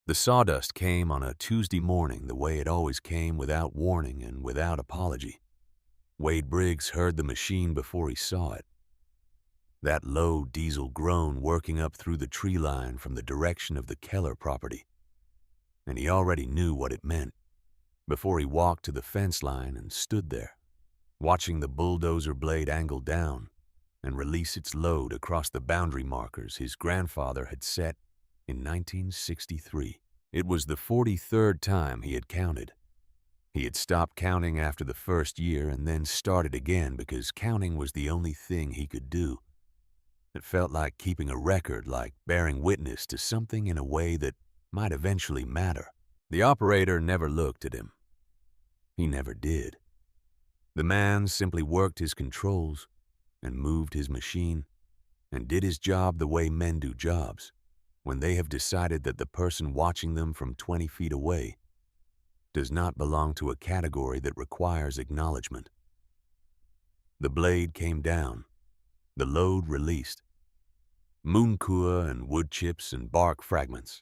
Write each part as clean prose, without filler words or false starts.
The sawdust came on a Tuesday morning the way it always came, without warning and without apology. Wade Briggs heard the machine before he saw it. That low diesel groan working up through the tree line from the direction of the Keller property. And he already knew what it meant before he walked to the fence line and stood there, watching the bulldozer blade angle down and release its load across the boundary markers his grandfather had set in 1963. It was the 43rd time he had counted. He had stopped counting after the first year and then started again because counting was the only thing he could do. It felt like keeping a record, like bearing witness to something in a way that might eventually matter. The operator never looked at him. He never did. The man simply worked his controls and moved his machine and did his job the way men do jobs when they have decided that the person watching them from 20 feet away does not belong to a category that requires acknowledgement. The blade came down. The load released. Moonkua and wood chips and bark fragments,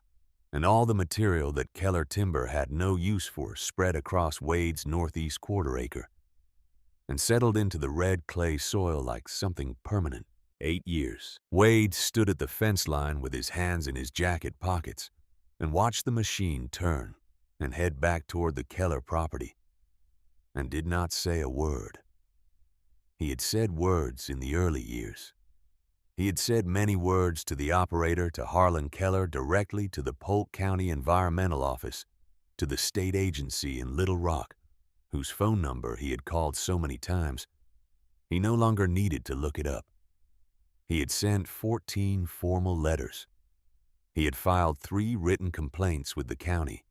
and all the material that Keller timber had no use for spread across Wade's northeast quarter-acre and settled into the red clay soil like something permanent. 8 years. Wade stood at the fence line with his hands in his jacket pockets and watched the machine turn and head back toward the Keller property, and did not say a word. He had said words in the early years. He had said many words to the operator, to Harlan Keller, directly to the Polk County Environmental Office, to the state agency in Little Rock, whose phone number he had called so many times, he no longer needed to look it up. He had sent 14 formal letters. He had filed 3 written complaints with the county.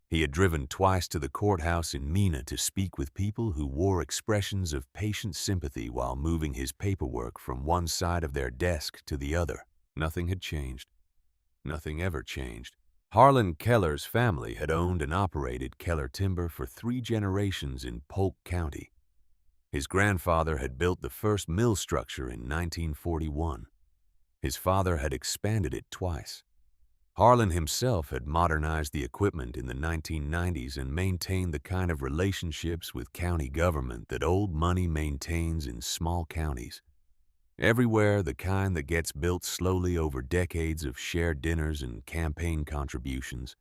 He had driven twice to the courthouse in Mena to speak with people who wore expressions of patient sympathy while moving his paperwork from one side of their desk to the other. Nothing had changed. Nothing ever changed. Harlan Keller's family had owned and operated Keller Timber for 3 generations in Polk County. His grandfather had built the first mill structure in 1941. His father had expanded it twice. Harlan himself had modernized the equipment in the 1990s and maintained the kind of relationships with county government that old money maintains in small counties. Everywhere, the kind that gets built slowly over decades of shared dinners and campaign contributions,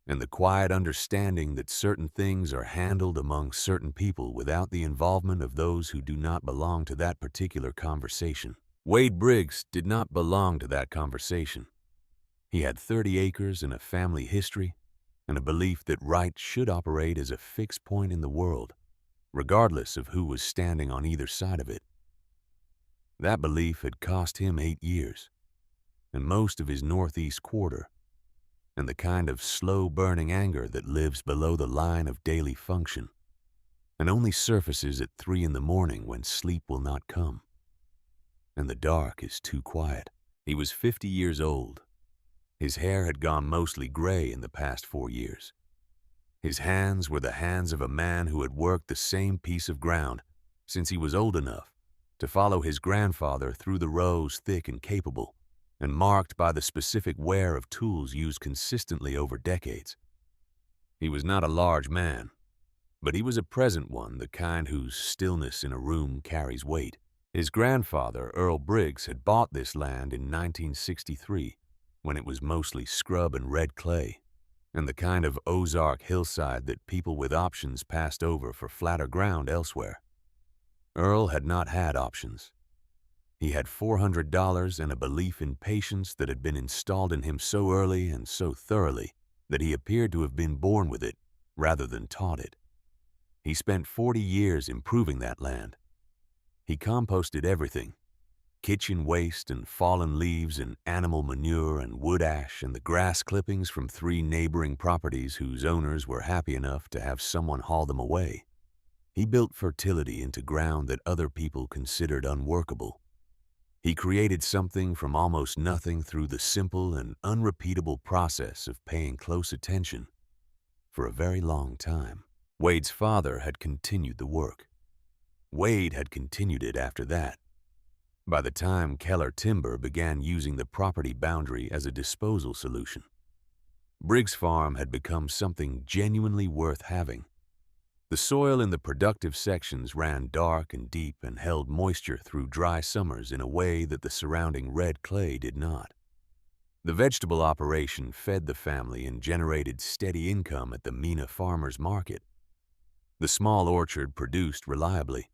and the quiet understanding that certain things are handled among certain people without the involvement of those who do not belong to that particular conversation. Wade Briggs did not belong to that conversation. He had 30 acres and a family history, and a belief that right should operate as a fixed point in the world, regardless of who was standing on either side of it. That belief had cost him 8 years, and most of his northeast quarter, and the kind of slow-burning anger that lives below the line of daily function, and only surfaces at 3 in the morning when sleep will not come, and the dark is too quiet. He was 50 years old. His hair had gone mostly gray in the past 4 years. His hands were the hands of a man who had worked the same piece of ground since he was old enough to follow his grandfather through the rows thick and capable, and marked by the specific wear of tools used consistently over decades. He was not a large man, but he was a present one, the kind whose stillness in a room carries weight. His grandfather, Earl Briggs, had bought this land in 1963, when it was mostly scrub and red clay, and the kind of Ozark hillside that people with options passed over for flatter ground elsewhere. Earl had not had options. He had $400 and a belief in patience that had been installed in him so early and so thoroughly that he appeared to have been born with it rather than taught it. He spent 40 years improving that land. He composted everything: kitchen waste and fallen leaves and animal manure and wood ash and the grass clippings from 3 neighboring properties whose owners were happy enough to have someone haul them away. He built fertility into ground that other people considered unworkable. He created something from almost nothing through the simple and unrepeatable process of paying close attention for a very long time. Wade's father had continued the work. Wade had continued it after that. By the time Keller Timber began using the property boundary as a disposal solution. Briggs' farm had become something genuinely worth having. The soil in the productive sections ran dark and deep and held moisture through dry summers in a way that the surrounding red clay did not. The vegetable operation fed the family and generated steady income at the Mina farmers market. The small orchard produced reliably.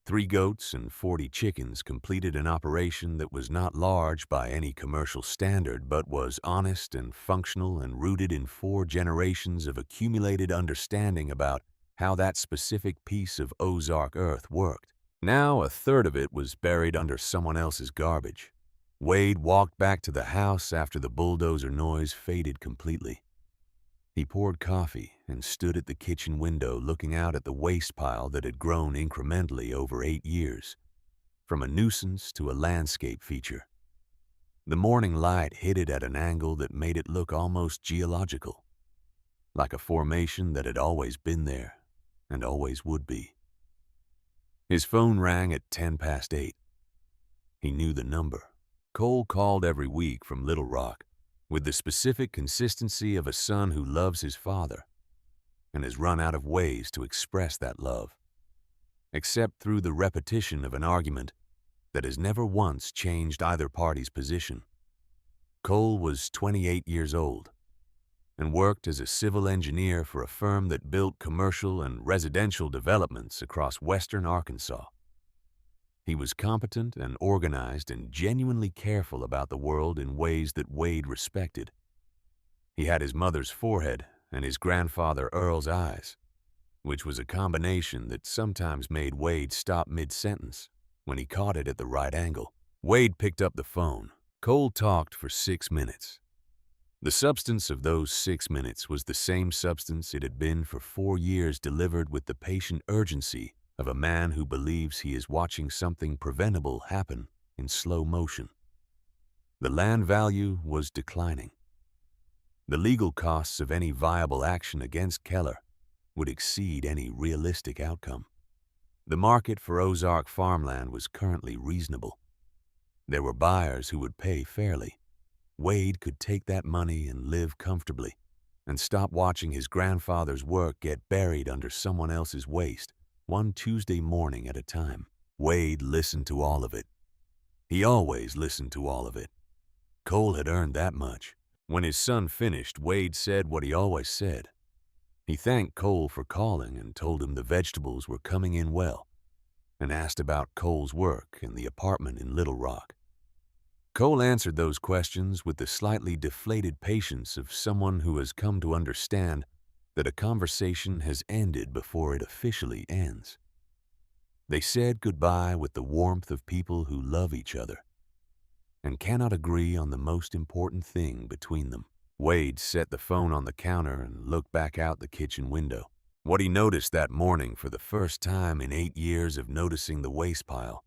3 goats and 40 chickens completed an operation that was not large by any commercial standard, but was honest and functional and rooted in 4 generations of accumulated understanding about how that specific piece of Ozark earth worked. Now 1/3 of it was buried under someone else's garbage. Wade walked back to the house after the bulldozer noise faded completely. He poured coffee and stood at the kitchen window looking out at the waste pile that had grown incrementally over 8 years, from a nuisance to a landscape feature. The morning light hit it at an angle that made it look almost geological, like a formation that had always been there and always would be. His phone rang at 8:10. He knew the number. Cole called every week from Little Rock, with the specific consistency of a son who loves his father and has run out of ways to express that love, except through the repetition of an argument that has never once changed either party's position. Cole was 28 years old and worked as a civil engineer for a firm that built commercial and residential developments across western Arkansas. He was competent and organized and genuinely careful about the world in ways that Wade respected. He had his mother's forehead and his grandfather Earl's eyes, which was a combination that sometimes made Wade stop mid-sentence when he caught it at the right angle. Wade picked up the phone. Cole talked for 6 minutes. The substance of those 6 minutes was the same substance it had been for 4 years, delivered with the patient urgency of a man who believes he is watching something preventable happen in slow motion. The land value was declining. The legal costs of any viable action against Keller would exceed any realistic outcome. The market for Ozark farmland was currently reasonable. There were buyers who would pay fairly. Wade could take that money and live comfortably and stop watching his grandfather's work get buried under someone else's waste, one Tuesday morning at a time. Wade listened to all of it. He always listened to all of it. Cole had earned that much. When his son finished, Wade said what he always said. He thanked Cole for calling and told him the vegetables were coming in well, and asked about Cole's work in the apartment in Little Rock. Cole answered those questions with the slightly deflated patience of someone who has come to understand that a conversation has ended before it officially ends. They said goodbye with the warmth of people who love each other and cannot agree on the most important thing between them. Wade set the phone on the counter and looked back out the kitchen window. What he noticed that morning for the first time in 8 years of noticing the waste pile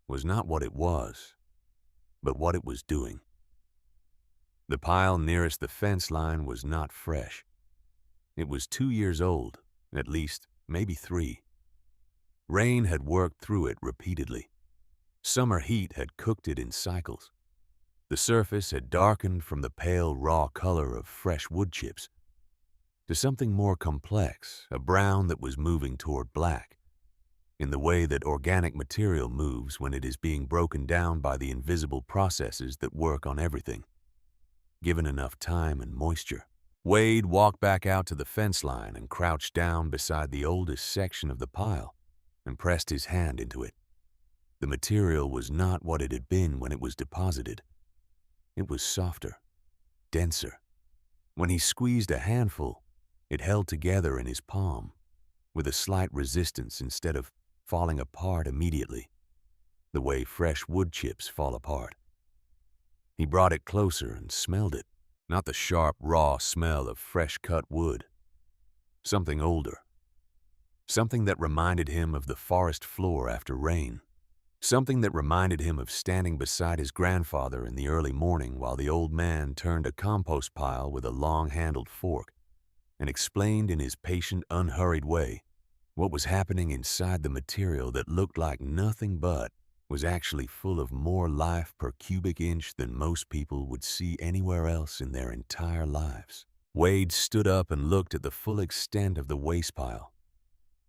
was not what it was, but what it was doing. The pile nearest the fence line was not fresh. It was 2 years old, at least, maybe 3. Rain had worked through it repeatedly. Summer heat had cooked it in cycles. The surface had darkened from the pale, raw color of fresh wood chips to something more complex, a brown that was moving toward black, in the way that organic material moves when it is being broken down by the invisible processes that work on everything, given enough time and moisture. Wade walked back out to the fence line and crouched down beside the oldest section of the pile and pressed his hand into it. The material was not what it had been when it was deposited. It was softer, denser. When he squeezed a handful, it held together in his palm, with a slight resistance instead of falling apart immediately, the way fresh wood chips fall apart. He brought it closer and smelled it, not the sharp, raw smell of fresh-cut wood. Something older. Something that reminded him of the forest floor after rain. Something that reminded him of standing beside his grandfather in the early morning while the old man turned a compost pile with a long-handled fork and explained in his patient, unhurried way what was happening inside the material that looked like nothing but was actually full of more life per cubic inch than most people would see anywhere else in their entire lives. Wade stood up and looked at the full extent of the waste pile.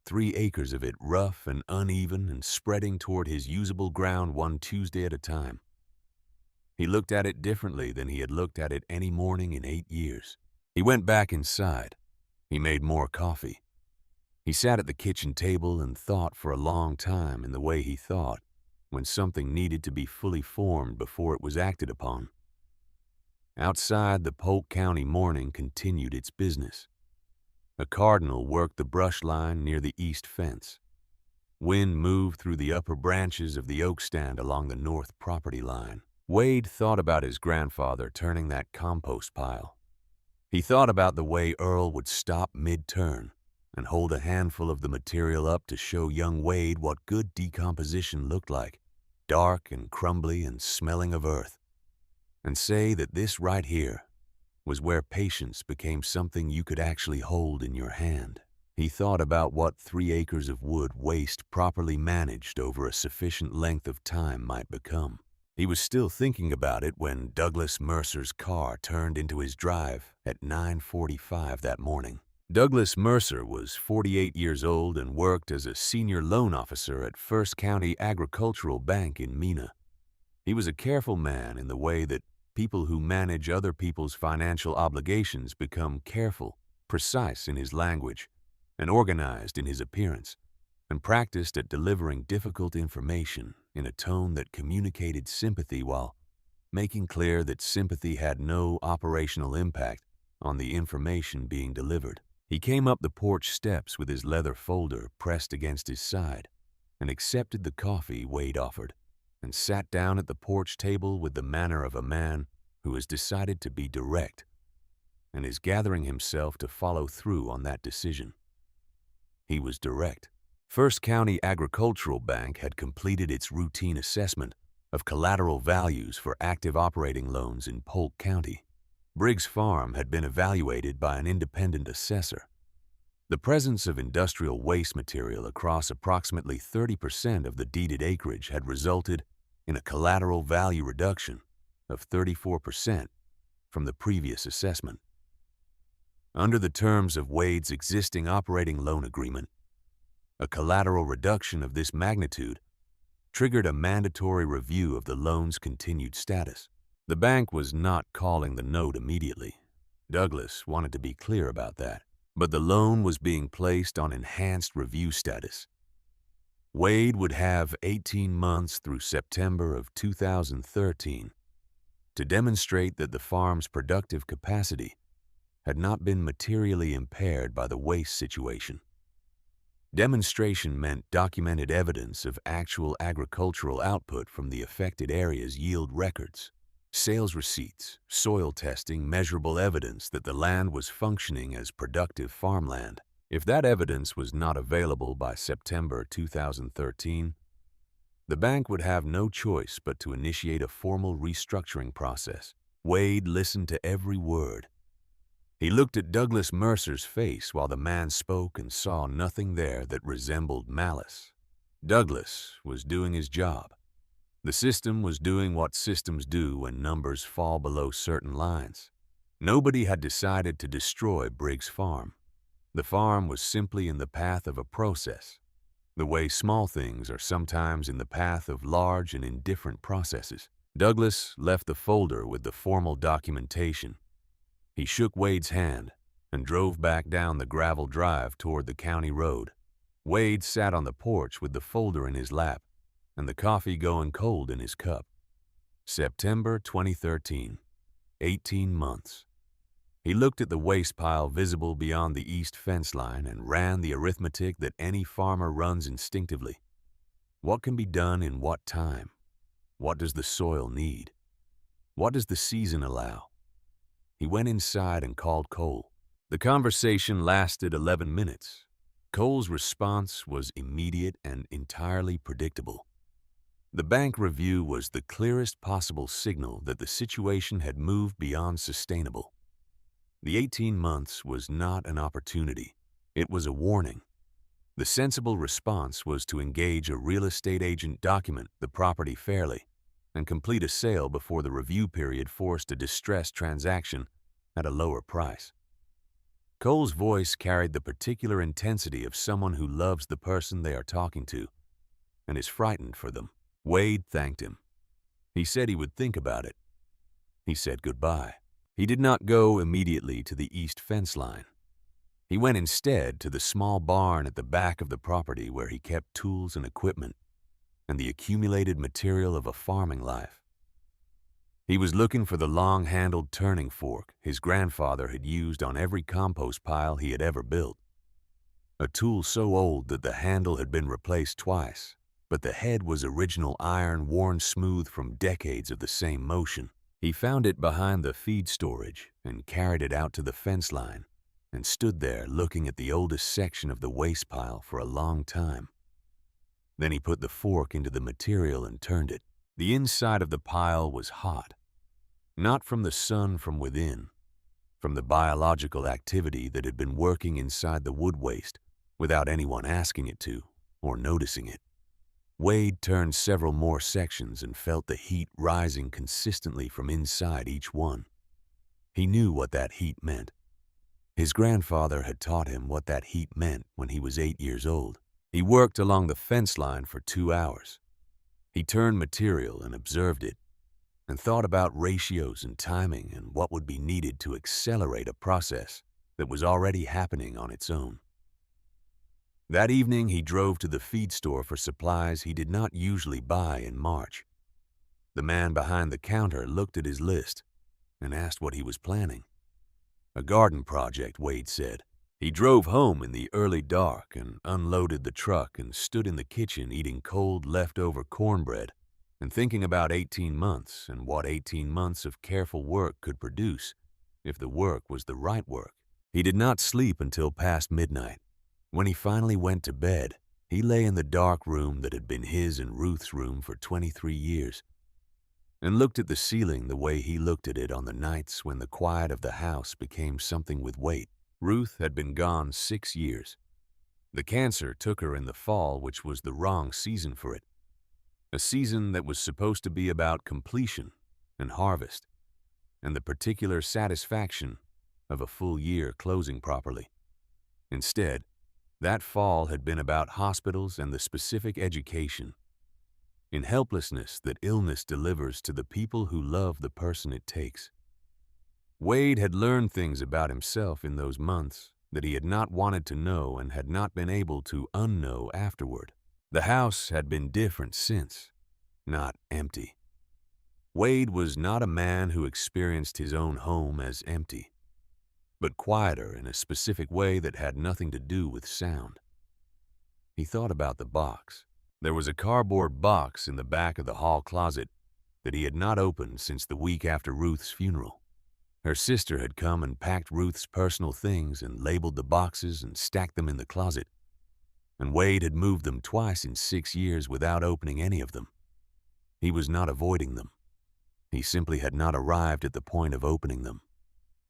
3 acres of it rough and uneven and spreading toward his usable ground one Tuesday at a time. He looked at it differently than he had looked at it any morning in 8 years. He went back inside. He made more coffee. He sat at the kitchen table and thought for a long time in the way he thought, when something needed to be fully formed before it was acted upon. Outside, the Polk County morning continued its business. A cardinal worked the brush line near the east fence. Wind moved through the upper branches of the oak stand along the north property line. Wade thought about his grandfather turning that compost pile. He thought about the way Earl would stop mid-turn and hold a handful of the material up to show young Wade what good decomposition looked like, dark and crumbly and smelling of earth, and say that this right here was where patience became something you could actually hold in your hand. He thought about what 3 acres of wood waste properly managed over a sufficient length of time might become. He was still thinking about it when Douglas Mercer's car turned into his drive at 9:45 that morning. Douglas Mercer was 48 years old and worked as a senior loan officer at First County Agricultural Bank in Mena. He was a careful man in the way that people who manage other people's financial obligations become careful, precise in his language, and organized in his appearance, and practiced at delivering difficult information in a tone that communicated sympathy while making clear that sympathy had no operational impact on the information being delivered. He came up the porch steps with his leather folder pressed against his side and accepted the coffee Wade offered and sat down at the porch table with the manner of a man who has decided to be direct and is gathering himself to follow through on that decision. He was direct. First County Agricultural Bank had completed its routine assessment of collateral values for active operating loans in Polk County. Briggs Farm had been evaluated by an independent assessor. The presence of industrial waste material across approximately 30% of the deeded acreage had resulted in a collateral value reduction of 34% from the previous assessment. Under the terms of Wade's existing operating loan agreement, a collateral reduction of this magnitude triggered a mandatory review of the loan's continued status. The bank was not calling the note immediately. Douglas wanted to be clear about that, but the loan was being placed on enhanced review status. Wade would have 18 months through September of 2013 to demonstrate that the farm's productive capacity had not been materially impaired by the waste situation. Demonstration meant documented evidence of actual agricultural output from the affected area's yield records, sales receipts, soil testing, measurable evidence that the land was functioning as productive farmland. If that evidence was not available by September 2013, the bank would have no choice but to initiate a formal restructuring process. Wade listened to every word. He looked at Douglas Mercer's face while the man spoke and saw nothing there that resembled malice. Douglas was doing his job. The system was doing what systems do when numbers fall below certain lines. Nobody had decided to destroy Briggs Farm. The farm was simply in the path of a process, the way small things are sometimes in the path of large and indifferent processes. Douglas left the folder with the formal documentation. He shook Wade's hand and drove back down the gravel drive toward the county road. Wade sat on the porch with the folder in his lap and the coffee going cold in his cup. September 2013, 18 months. He looked at the waste pile visible beyond the east fence line and ran the arithmetic that any farmer runs instinctively. What can be done in what time? What does the soil need? What does the season allow? He went inside and called Cole. The conversation lasted 11 minutes. Cole's response was immediate and entirely predictable. The bank review was the clearest possible signal that the situation had moved beyond sustainable. The 18 months was not an opportunity. It was a warning. The sensible response was to engage a real estate agent, document the property fairly, and complete a sale before the review period forced a distressed transaction at a lower price. Cole's voice carried the particular intensity of someone who loves the person they are talking to and is frightened for them. Wade thanked him. He said he would think about it. He said goodbye. He did not go immediately to the east fence line. He went instead to the small barn at the back of the property where he kept tools and equipment and the accumulated material of a farming life. He was looking for the long-handled turning fork his grandfather had used on every compost pile he had ever built. A tool so old that the handle had been replaced twice, but the head was original iron worn smooth from decades of the same motion. He found it behind the feed storage and carried it out to the fence line and stood there looking at the oldest section of the waste pile for a long time. Then he put the fork into the material and turned it. The inside of the pile was hot, not from the sun from within, from the biological activity that had been working inside the wood waste without anyone asking it to or noticing it. Wade turned several more sections and felt the heat rising consistently from inside each one. He knew what that heat meant. His grandfather had taught him what that heat meant when he was 8 years old. He worked along the fence line for 2 hours. He turned material and observed it, and thought about ratios and timing and what would be needed to accelerate a process that was already happening on its own. That evening he drove to the feed store for supplies he did not usually buy in March. The man behind the counter looked at his list and asked what he was planning. A garden project, Wade said. He drove home in the early dark and unloaded the truck and stood in the kitchen eating cold leftover cornbread and thinking about 18 months and what 18 months of careful work could produce if the work was the right work. He did not sleep until past midnight. When he finally went to bed, he lay in the dark room that had been his and Ruth's room for 23 years and looked at the ceiling the way he looked at it on the nights when the quiet of the house became something with weight. Ruth had been gone 6 years. The cancer took her in the fall, which was the wrong season for it. A season that was supposed to be about completion and harvest and the particular satisfaction of a full year closing properly. Instead, that fall had been about hospitals and the specific education in helplessness that illness delivers to the people who love the person it takes. Wade had learned things about himself in those months that he had not wanted to know and had not been able to unknow afterward. The house had been different since, not empty. Wade was not a man who experienced his own home as empty, but quieter in a specific way that had nothing to do with sound. He thought about the box. There was a cardboard box in the back of the hall closet that he had not opened since the week after Ruth's funeral. Her sister had come and packed Ruth's personal things and labeled the boxes and stacked them in the closet, and Wade had moved them twice in 6 years without opening any of them. He was not avoiding them. He simply had not arrived at the point of opening them.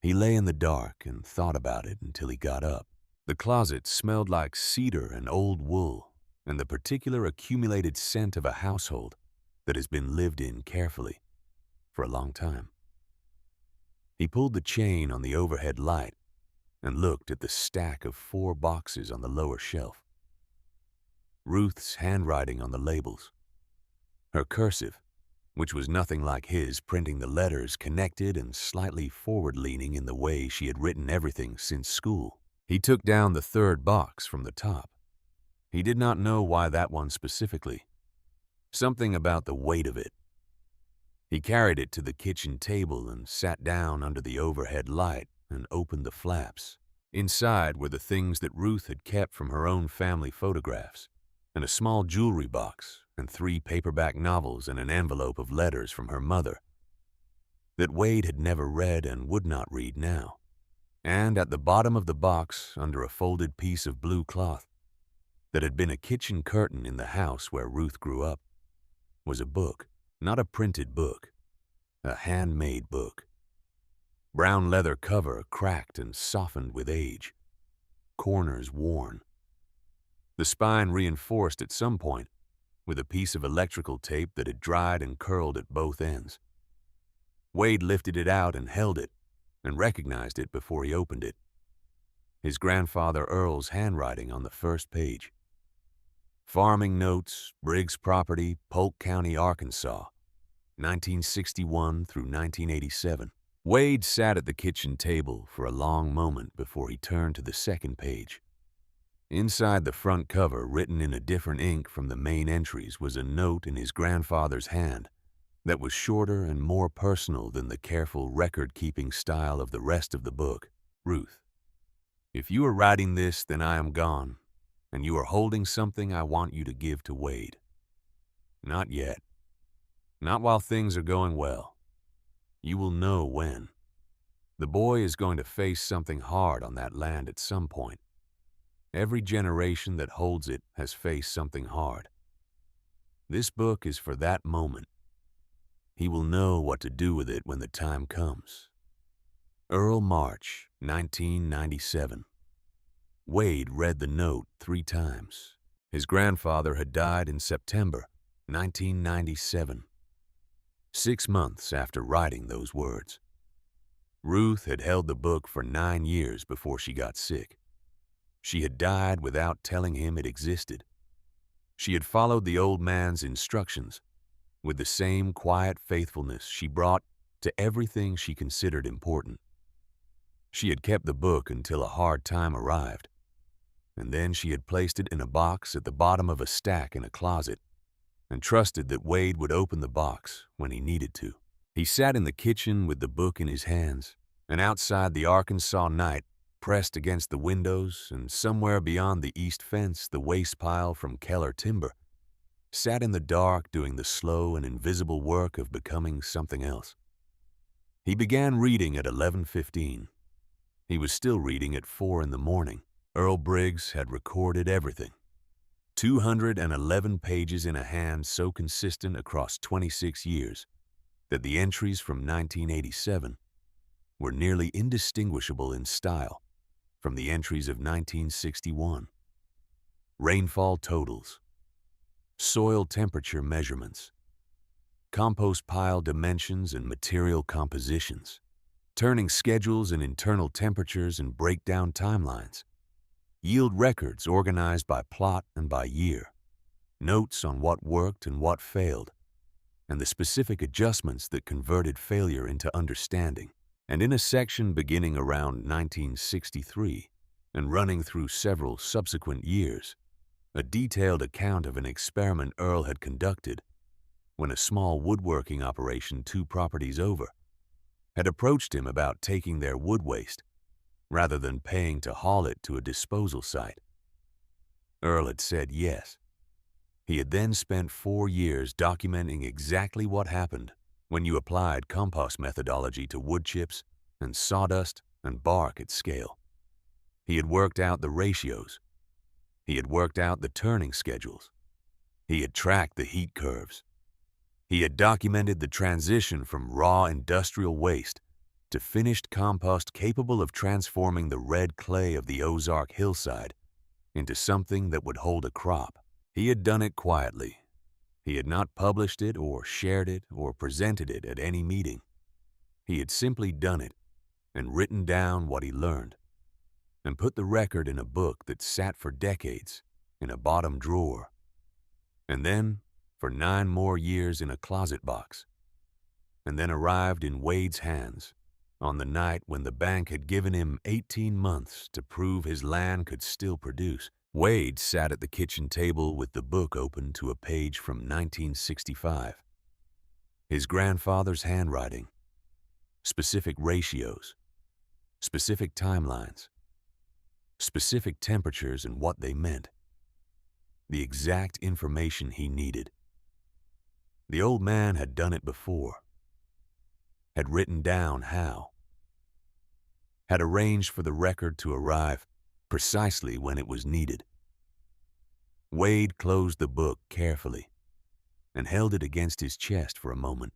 He lay in the dark and thought about it until he got up. The closet smelled like cedar and old wool and the particular accumulated scent of a household that has been lived in carefully for a long time. He pulled the chain on the overhead light and looked at the stack of 4 boxes on the lower shelf. Ruth's handwriting on the labels. Her cursive, which was nothing like his printing the letters connected and slightly forward-leaning in the way she had written everything since school. He took down the 3rd box from the top. He did not know why that one specifically. Something about the weight of it. He carried it to the kitchen table and sat down under the overhead light and opened the flaps. Inside were the things that Ruth had kept from her own family photographs, and a small jewelry box and 3 paperback novels and an envelope of letters from her mother that Wade had never read and would not read now. And at the bottom of the box, under a folded piece of blue cloth that had been a kitchen curtain in the house where Ruth grew up, was a book. Not a printed book, a handmade book. Brown leather cover cracked and softened with age, corners worn. the spine reinforced at some point with a piece of electrical tape that had dried and curled at both ends. Wade lifted it out and held it, and recognized it before he opened it. His grandfather Earl's handwriting on the first page. Farming Notes, Briggs Property, Polk County, Arkansas, 1961 through 1987. Wade sat at the kitchen table for a long moment before he turned to the second page. Inside the front cover, written in a different ink from the main entries, was a note in his grandfather's hand that was shorter and more personal than the careful record-keeping style of the rest of the book. Ruth, if you are writing this, then I am gone, and you are holding something I want you to give to Wade. Not yet. Not while things are going well. You will know when. The boy is going to face something hard on that land at some point. Every generation that holds it has faced something hard. This book is for that moment. He will know what to do with it when the time comes. Earl March, 1997. Wade read the note 3 times. His grandfather had died in September 1997, 6 months after writing those words. Ruth had held the book for 9 years before she got sick. She had died without telling him it existed. She had followed the old man's instructions with the same quiet faithfulness she brought to everything she considered important. She had kept the book until a hard time arrived, and then she had placed it in a box at the bottom of a stack in a closet and trusted that Wade would open the box when he needed to. He sat in the kitchen with the book in his hands, and outside the Arkansas night pressed against the windows, and somewhere beyond the east fence the waste pile from Keller Timber sat in the dark doing the slow and invisible work of becoming something else. He began reading at 11:15. He was still reading at 4 in the morning. Earl Briggs had recorded everything. 211 pages in a hand so consistent across 26 years that the entries from 1987 were nearly indistinguishable in style from the entries of 1961. Rainfall totals, soil temperature measurements, compost pile dimensions and material compositions, turning schedules and internal temperatures and breakdown timelines, yield records organized by plot and by year, notes on what worked and what failed, and the specific adjustments that converted failure into understanding. And in a section beginning around 1963 and running through several subsequent years, a detailed account of an experiment Earl had conducted when a small woodworking operation 2 properties over had approached him about taking their wood waste rather than paying to haul it to a disposal site. Earl had said yes. He had then spent 4 years documenting exactly what happened when you applied compost methodology to wood chips and sawdust and bark at scale. He had worked out the ratios. He had worked out the turning schedules. He had tracked the heat curves. He had documented the transition from raw industrial waste to finished compost capable of transforming the red clay of the Ozark hillside into something that would hold a crop. He had done it quietly. He had not published it or shared it or presented it at any meeting. He had simply done it and written down what he learned and put the record in a book that sat for decades in a bottom drawer, and then for 9 more years in a closet box, and then arrived in Wade's hands on the night when the bank had given him 18 months to prove his land could still produce. Wade sat at the kitchen table with the book open to a page from 1965. His grandfather's handwriting, specific ratios, specific timelines, specific temperatures and what they meant, the exact information he needed. The old man had done it before, had written down how, had arranged for the record to arrive precisely when it was needed. Wade closed the book carefully and held it against his chest for a moment,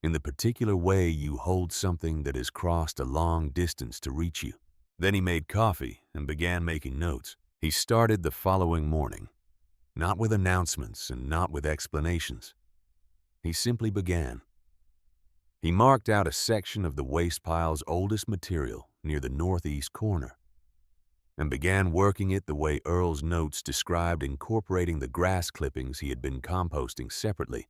in the particular way you hold something that has crossed a long distance to reach you. Then he made coffee and began making notes. He started the following morning, not with announcements and not with explanations. He simply began. He marked out a section of the waste pile's oldest material near the northeast corner and began working it the way Earl's notes described, incorporating the grass clippings he had been composting separately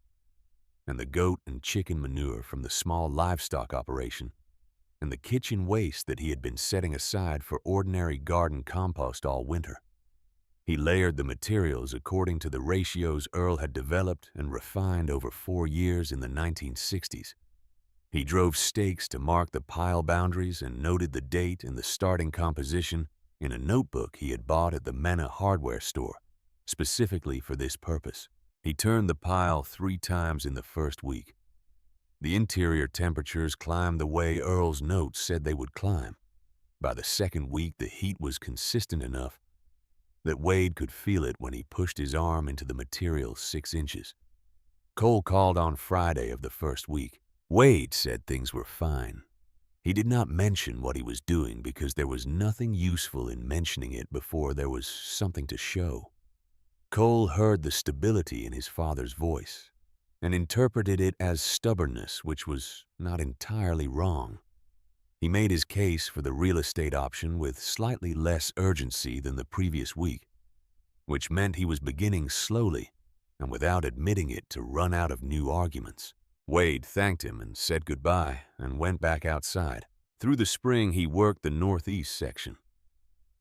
and the goat and chicken manure from the small livestock operation and the kitchen waste that he had been setting aside for ordinary garden compost all winter. He layered the materials according to the ratios Earl had developed and refined over 4 years in the 1960s. He drove stakes to mark the pile boundaries and noted the date and the starting composition in a notebook he had bought at the Mena hardware store, specifically for this purpose. He turned the pile 3 times in the first week. The interior temperatures climbed the way Earl's notes said they would climb. By the second week, the heat was consistent enough that Wade could feel it when he pushed his arm into the material 6 inches. Cole called on Friday of the first week. Wade said things were fine. He did not mention what he was doing because there was nothing useful in mentioning it before there was something to show. Cole heard the stability in his father's voice and interpreted it as stubbornness, which was not entirely wrong. He made his case for the real estate option with slightly less urgency than the previous week, which meant he was beginning slowly and without admitting it to run out of new arguments. Wade thanked him and said goodbye and went back outside. Through the spring, he worked the northeast section.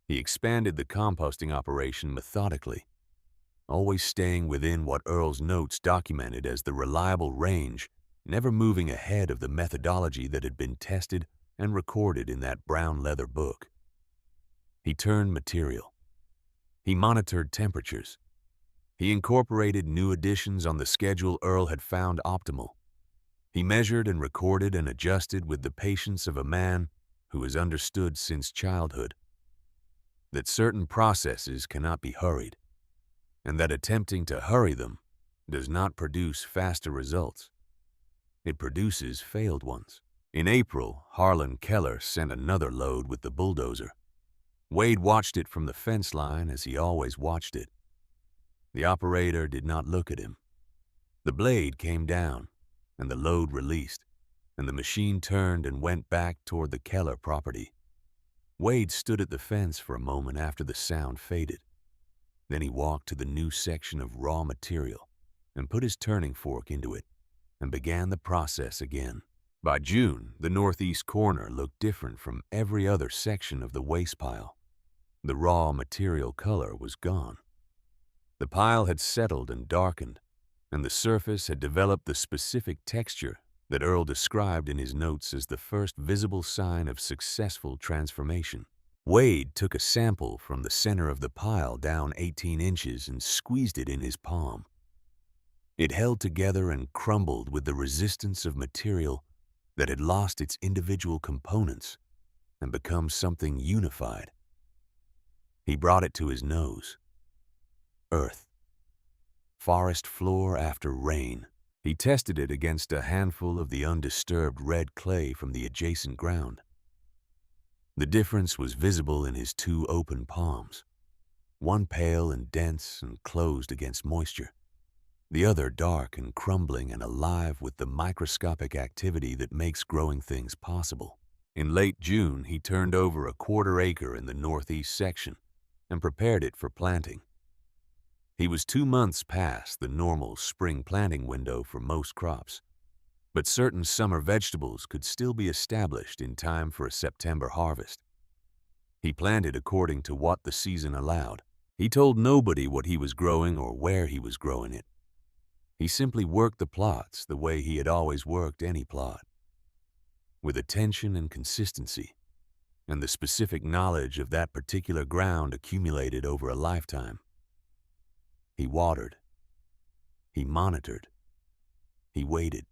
He expanded the composting operation methodically, always staying within what Earl's notes documented as the reliable range, never moving ahead of the methodology that had been tested and recorded in that brown leather book. He turned material. He monitored temperatures. He incorporated new additions on the schedule Earl had found optimal. He measured and recorded and adjusted with the patience of a man who has understood since childhood that certain processes cannot be hurried, and that attempting to hurry them does not produce faster results. It produces failed ones. In April, Harlan Keller sent another load with the bulldozer. Wade watched it from the fence line as he always watched it. The operator did not look at him. The blade came down, and the load released, and the machine turned and went back toward the Keller property. Wade stood at the fence for a moment after the sound faded. Then he walked to the new section of raw material and put his turning fork into it and began the process again. By June, the northeast corner looked different from every other section of the waste pile. The raw material color was gone. The pile had settled and darkened, and the surface had developed the specific texture that Earl described in his notes as the first visible sign of successful transformation. Wade took a sample from the center of the pile down 18 inches and squeezed it in his palm. It held together and crumbled with the resistance of material that had lost its individual components and become something unified. He brought it to his nose. Earth. Forest floor after rain. He tested it against a handful of the undisturbed red clay from the adjacent ground. The difference was visible in his 2 open palms, one pale and dense and closed against moisture, the other dark and crumbling and alive with the microscopic activity that makes growing things possible. In late June, he turned over a 1/4 acre in the northeast section and prepared it for planting. He was 2 months past the normal spring planting window for most crops, but certain summer vegetables could still be established in time for a September harvest. He planted according to what the season allowed. He told nobody what he was growing or where he was growing it. He simply worked the plots the way he had always worked any plot, with attention and consistency, and the specific knowledge of that particular ground accumulated over a lifetime. He watered. He monitored. He waited.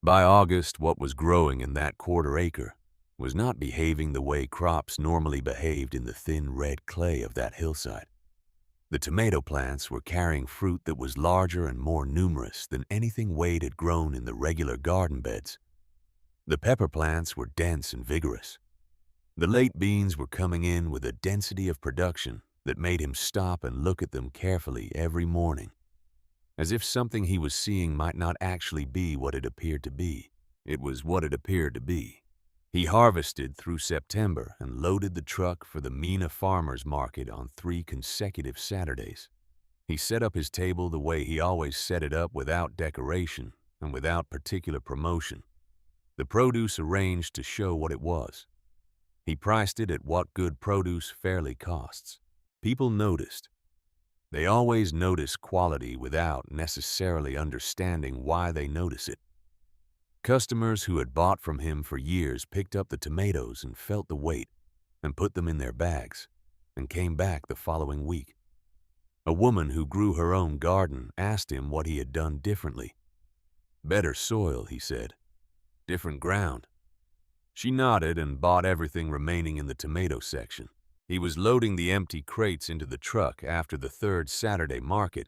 By August, what was growing in that 1/4 acre was not behaving the way crops normally behaved in the thin red clay of that hillside. The tomato plants were carrying fruit that was larger and more numerous than anything Wade had grown in the regular garden beds. The pepper plants were dense and vigorous. The late beans were coming in with a density of production that made him stop and look at them carefully every morning, as if something he was seeing might not actually be what it appeared to be. It was what it appeared to be. He harvested through September and loaded the truck for the Mina Farmers Market on 3 consecutive Saturdays. He set up his table the way he always set it up, without decoration and without particular promotion. The produce arranged to show what it was. He priced it at what good produce fairly costs. People noticed. They always notice quality without necessarily understanding why they notice it. Customers who had bought from him for years picked up the tomatoes and felt the weight and put them in their bags and came back the following week. A woman who grew her own garden asked him what he had done differently. Better soil, he said. Different ground. She nodded and bought everything remaining in the tomato section. He was loading the empty crates into the truck after the 3rd Saturday market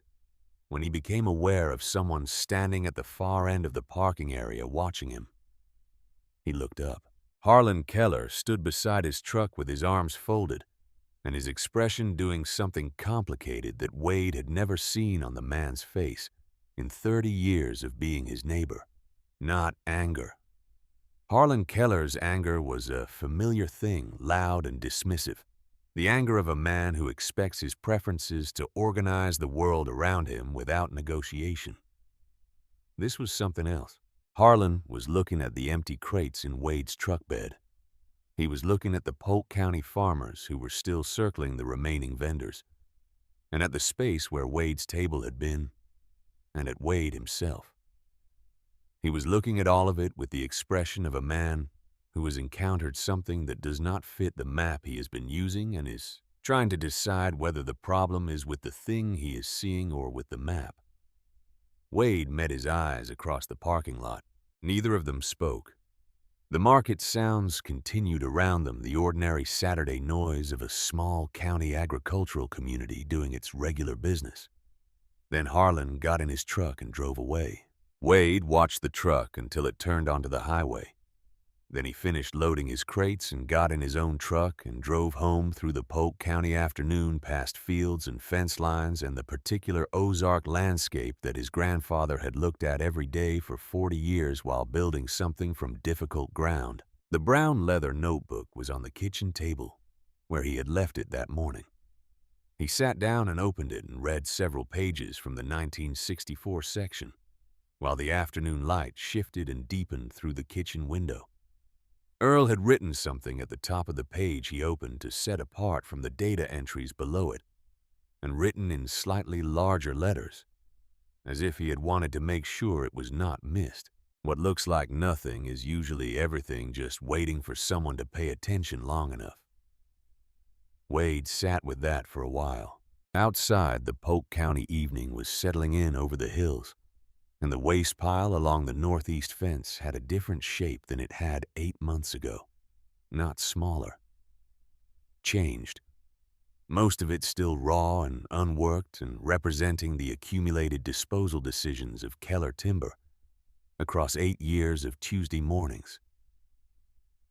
when he became aware of someone standing at the far end of the parking area watching him. He looked up. Harlan Keller stood beside his truck with his arms folded and his expression doing something complicated that Wade had never seen on the man's face in 30 years of being his neighbor. Not anger. Harlan Keller's anger was a familiar thing, loud and dismissive. The anger of a man who expects his preferences to organize the world around him without negotiation. This was something else. Harlan was looking at the empty crates in Wade's truck bed. He was looking at the Polk County farmers who were still circling the remaining vendors, and at the space where Wade's table had been, and at Wade himself. He was looking at all of it with the expression of a man who has encountered something that does not fit the map he has been using and is trying to decide whether the problem is with the thing he is seeing or with the map. Wade met his eyes across the parking lot. Neither of them spoke. The market sounds continued around them, the ordinary Saturday noise of a small county agricultural community doing its regular business. Then Harlan got in his truck and drove away. Wade watched the truck until it turned onto the highway. Then he finished loading his crates and got in his own truck and drove home through the Polk County afternoon, past fields and fence lines and the particular Ozark landscape that his grandfather had looked at every day for 40 years while building something from difficult ground. The brown leather notebook was on the kitchen table, where he had left it that morning. He sat down and opened it and read several pages from the 1964 section, while the afternoon light shifted and deepened through the kitchen window. Earl had written something at the top of the page he opened to set apart from the data entries below it, and written in slightly larger letters, as if he had wanted to make sure it was not missed. What looks like nothing is usually everything, just waiting for someone to pay attention long enough. Wade sat with that for a while. Outside, the Polk County evening was settling in over the hills, and the waste pile along the northeast fence had a different shape than it had 8 months ago. Not smaller. Changed. Most of it still raw and unworked and representing the accumulated disposal decisions of Keller Timber across 8 years of Tuesday mornings.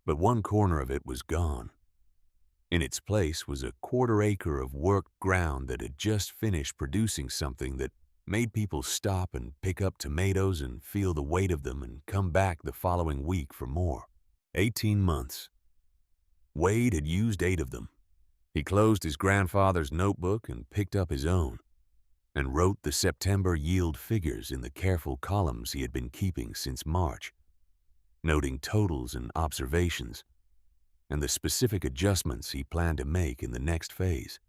But one corner of it was gone. In its place was a 1/4 acre of worked ground that had just finished producing something that made people stop and pick up tomatoes and feel the weight of them and come back the following week for more. 18 months. Wade had used 8 of them. He closed his grandfather's notebook and picked up his own, and wrote the September yield figures in the careful columns he had been keeping since March, noting totals and observations, and the specific adjustments he planned to make in the next phase.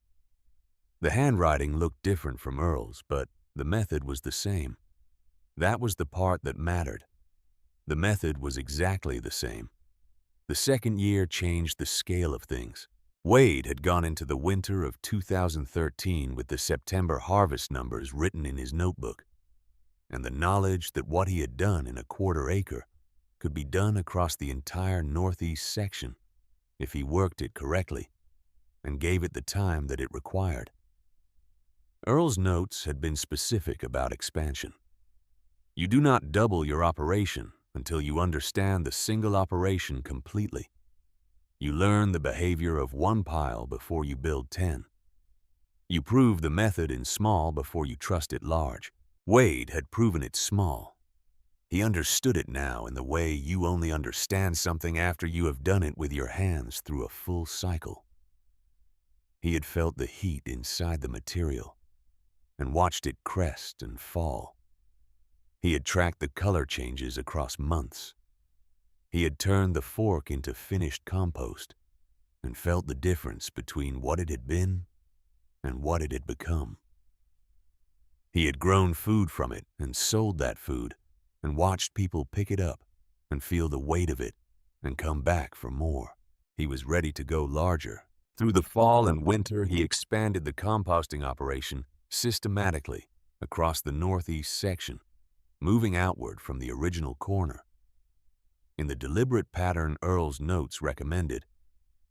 The handwriting looked different from Earl's, but the method was the same. That was the part that mattered. The method was exactly the same. The second year changed the scale of things. Wade had gone into the winter of 2013 with the September harvest numbers written in his notebook, and the knowledge that what he had done in a 1/4 acre could be done across the entire northeast section if he worked it correctly and gave it the time that it required. Earl's notes had been specific about expansion. You do not double your operation until you understand the single operation completely. You learn the behavior of one pile before you build 10. You prove the method in small before you trust it large. Wade had proven it small. He understood it now in the way you only understand something after you have done it with your hands through a full cycle. He had felt the heat inside the material and watched it crest and fall. He had tracked the color changes across months. He had turned the fork into finished compost and felt the difference between what it had been and what it had become. He had grown food from it and sold that food and watched people pick it up and feel the weight of it and come back for more. He was ready to go larger. Through the fall and winter, he expanded the composting operation systematically across the northeast section, moving outward from the original corner. In the deliberate pattern Earl's notes recommended,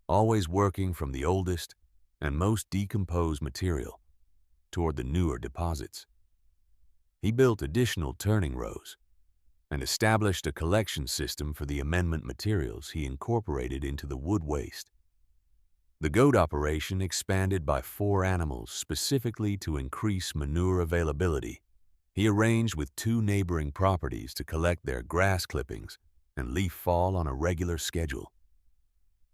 always working from the oldest and most decomposed material toward the newer deposits. He built additional turning rows and established a collection system for the amendment materials he incorporated into the wood waste. The goat operation expanded by 4 animals specifically to increase manure availability. He arranged with 2 neighboring properties to collect their grass clippings and leaf fall on a regular schedule.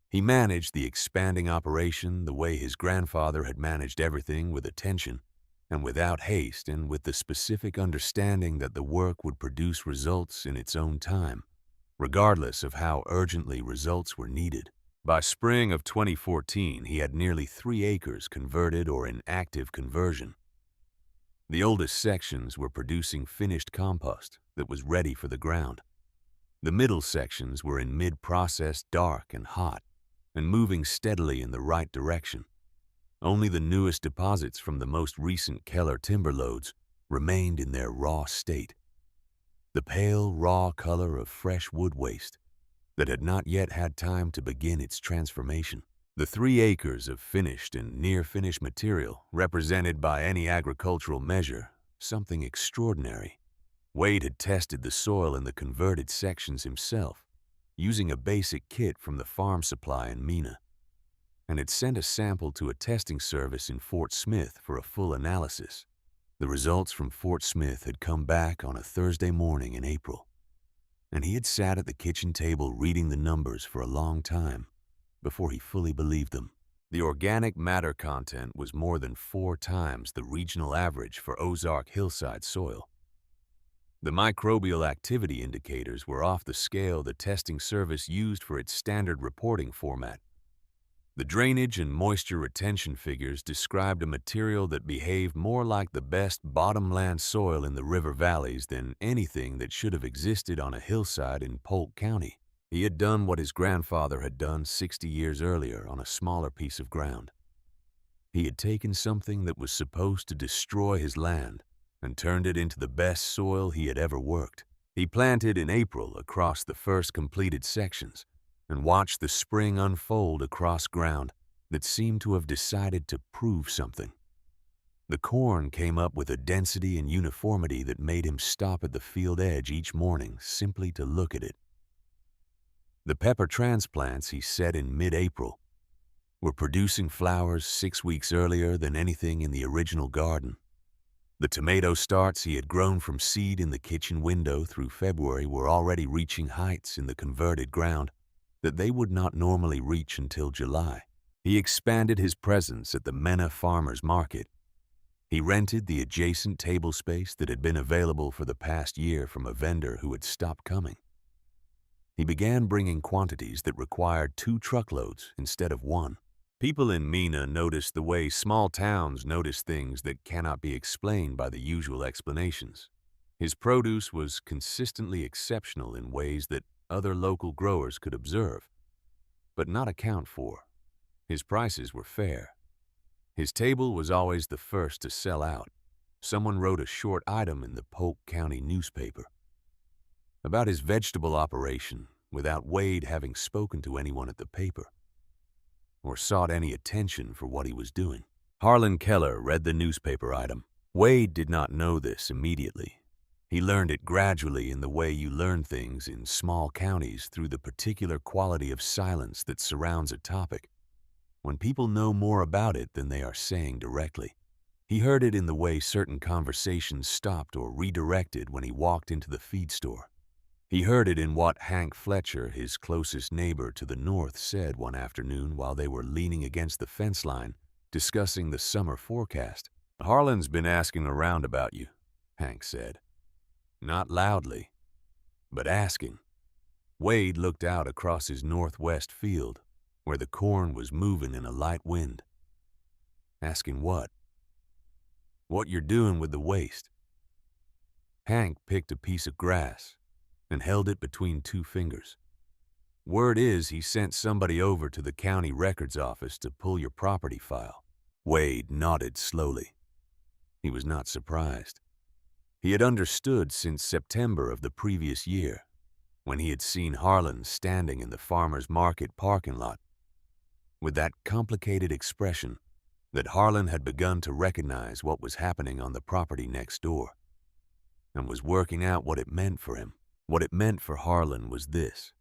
He managed the expanding operation the way his grandfather had managed everything, with attention and without haste, and with the specific understanding that the work would produce results in its own time, regardless of how urgently results were needed. By spring of 2014, he had nearly 3 acres converted or in active conversion. The oldest sections were producing finished compost that was ready for the ground. The middle sections were in mid-process, dark and hot, and moving steadily in the right direction. Only the newest deposits from the most recent Keller timber loads remained in their raw state. The pale, raw color of fresh wood waste that had not yet had time to begin its transformation. The 3 acres of finished and near-finished material represented by any agricultural measure something extraordinary. Wade had tested the soil in the converted sections himself, using a basic kit from the farm supply in Mena, and had sent a sample to a testing service in Fort Smith for a full analysis. The results from Fort Smith had come back on a Thursday morning in April, and he had sat at the kitchen table reading the numbers for a long time before he fully believed them. The organic matter content was more than 4 times the regional average for Ozark hillside soil. The microbial activity indicators were off the scale the testing service used for its standard reporting format. The drainage and moisture retention figures described a material that behaved more like the best bottomland soil in the river valleys than anything that should have existed on a hillside in Polk County. He had done what his grandfather had done 60 years earlier on a smaller piece of ground. He had taken something that was supposed to destroy his land and turned it into the best soil he had ever worked. He planted in April across the first completed sections and watched the spring unfold across ground that seemed to have decided to prove something. The corn came up with a density and uniformity that made him stop at the field edge each morning simply to look at it. The pepper transplants he set in mid-April were producing flowers 6 weeks earlier than anything in the original garden. The tomato starts he had grown from seed in the kitchen window through February were already reaching heights in the converted ground that they would not normally reach until July. He expanded his presence at the Mena Farmers Market. He rented the adjacent table space that had been available for the past year from a vendor who had stopped coming. He began bringing quantities that required 2 truckloads instead of 1. People in Mena noticed the way small towns notice things that cannot be explained by the usual explanations. His produce was consistently exceptional in ways that other local growers could observe, but not account for. His prices were fair. His table was always the first to sell out. Someone wrote a short item in the Polk County newspaper about his vegetable operation without Wade having spoken to anyone at the paper or sought any attention for what he was doing. Harlan Keller read the newspaper item. Wade did not know this immediately. He learned it gradually in the way you learn things in small counties through the particular quality of silence that surrounds a topic. when people know more about it than they are saying directly. He heard it in the way certain conversations stopped or redirected when he walked into the feed store. He heard it in what Hank Fletcher, his closest neighbor to the north, said one afternoon while they were leaning against the fence line, discussing the summer forecast. "Harlan's been asking around about you," Hank said. Not loudly, but asking. Wade looked out across his northwest field, where the corn was moving in a light wind. Asking what? What you're doing with the waste. Hank picked a piece of grass and held it between two fingers. "Word is he sent somebody over to the county records office to pull your property file." Wade nodded slowly. He was not surprised. He had understood since September of the previous year, when he had seen Harlan standing in the farmer's market parking lot with that complicated expression, that Harlan had begun to recognize what was happening on the property next door and was working out what it meant for him. What it meant for Harlan was this.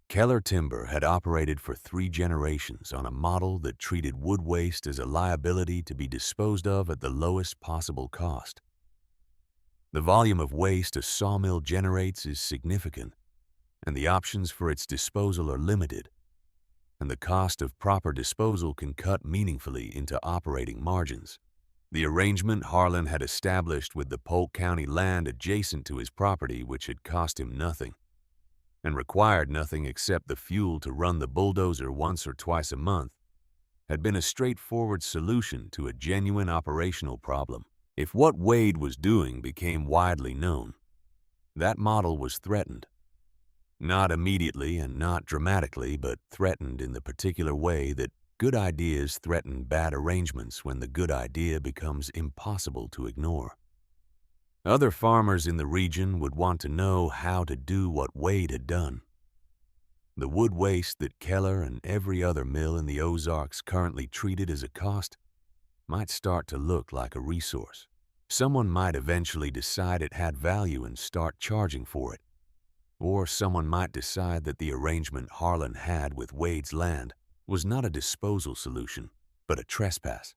Keller Timber had operated for 3 generations on a model that treated wood waste as a liability to be disposed of at the lowest possible cost. The volume of waste a sawmill generates is significant, and the options for its disposal are limited, and the cost of proper disposal can cut meaningfully into operating margins. The arrangement Harlan had established with the Polk County land adjacent to his property, which had cost him nothing and required nothing except the fuel to run the bulldozer once or twice a month, had been a straightforward solution to a genuine operational problem. If what Wade was doing became widely known, that model was threatened. Not immediately and not dramatically, but threatened in the particular way that good ideas threaten bad arrangements when the good idea becomes impossible to ignore. Other farmers in the region would want to know how to do what Wade had done. The wood waste that Keller and every other mill in the Ozarks currently treated as a cost might start to look like a resource. Someone might eventually decide it had value and start charging for it. Or someone might decide that the arrangement Harlan had with Wade's land was not a disposal solution, but a trespass,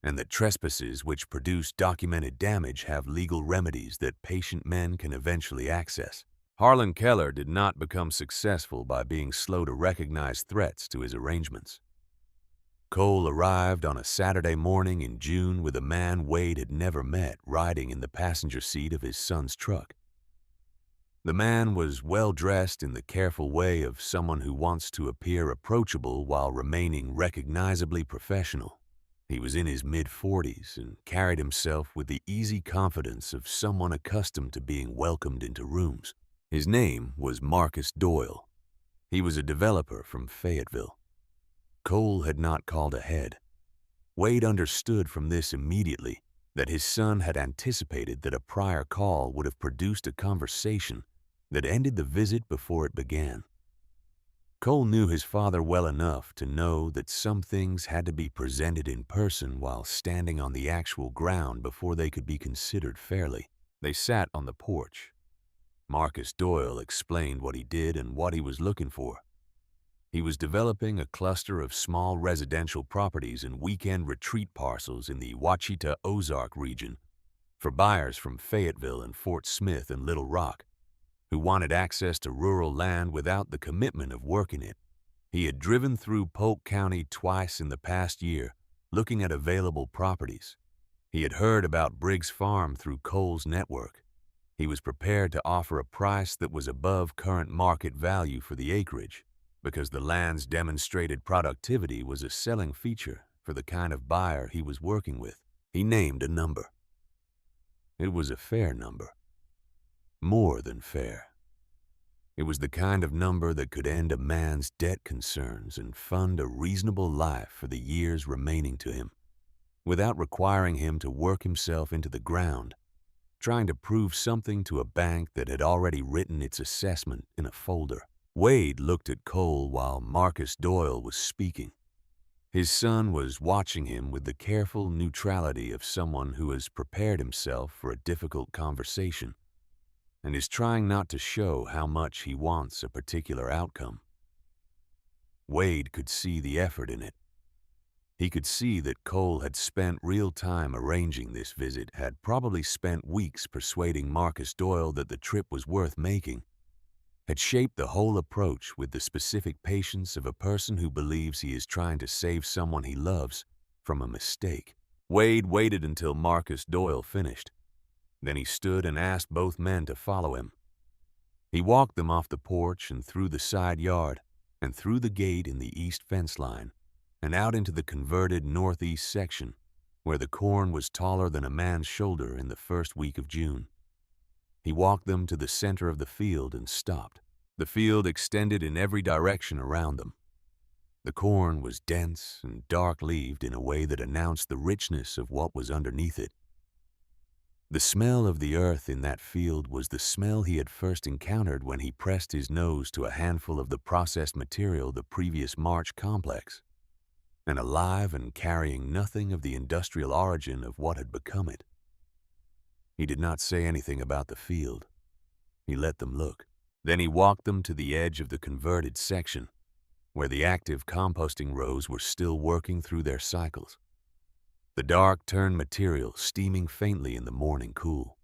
and that trespasses which produce documented damage have legal remedies that patient men can eventually access. Harlan Keller did not become successful by being slow to recognize threats to his arrangements. Cole arrived on a Saturday morning in June with a man Wade had never met riding in the passenger seat of his son's truck. The man was well-dressed in the careful way of someone who wants to appear approachable while remaining recognizably professional. He was in his mid-40s and carried himself with the easy confidence of someone accustomed to being welcomed into rooms. His name was Marcus Doyle. He was a developer from Fayetteville. Cole had not called ahead. Wade understood from this immediately that his son had anticipated that a prior call would have produced a conversation that ended the visit before it began. Cole knew his father well enough to know that some things had to be presented in person while standing on the actual ground before they could be considered fairly. They sat on the porch. Marcus Doyle explained what he did and what he was looking for. He was developing a cluster of small residential properties and weekend retreat parcels in the Ouachita Ozark region for buyers from Fayetteville and Fort Smith and Little Rock, who wanted access to rural land without the commitment of working it. He had driven through Polk County twice in the past year, looking at available properties. He had heard about Briggs Farm through Cole's network. He was prepared to offer a price that was above current market value for the acreage, because the land's demonstrated productivity was a selling feature for the kind of buyer he was working with. He named a number. It was a fair number. More than fair. It was the kind of number that could end a man's debt concerns and fund a reasonable life for the years remaining to him, without requiring him to work himself into the ground, trying to prove something to a bank that had already written its assessment in a folder. Wade looked at Cole while Marcus Doyle was speaking. His son was watching him with the careful neutrality of someone who has prepared himself for a difficult conversation and is trying not to show how much he wants a particular outcome. Wade could see the effort in it. He could see that Cole had spent real time arranging this visit, had probably spent weeks persuading Marcus Doyle that the trip was worth making, had shaped the whole approach with the specific patience of a person who believes he is trying to save someone he loves from a mistake. Wade waited until Marcus Doyle finished. Then he stood and asked both men to follow him. He walked them off the porch and through the side yard and through the gate in the east fence line and out into the converted northeast section where the corn was taller than a man's shoulder in the first week of June. He walked them to the center of the field and stopped. The field extended in every direction around them. The corn was dense and dark-leaved in a way that announced the richness of what was underneath it. The smell of the earth in that field was the smell he had first encountered when he pressed his nose to a handful of the processed material the previous March complex, and alive and carrying nothing of the industrial origin of what had become it. He did not say anything about the field. He let them look. Then he walked them to the edge of the converted section, where the active composting rows were still working through their cycles. The dark turned material steaming faintly in the morning cool.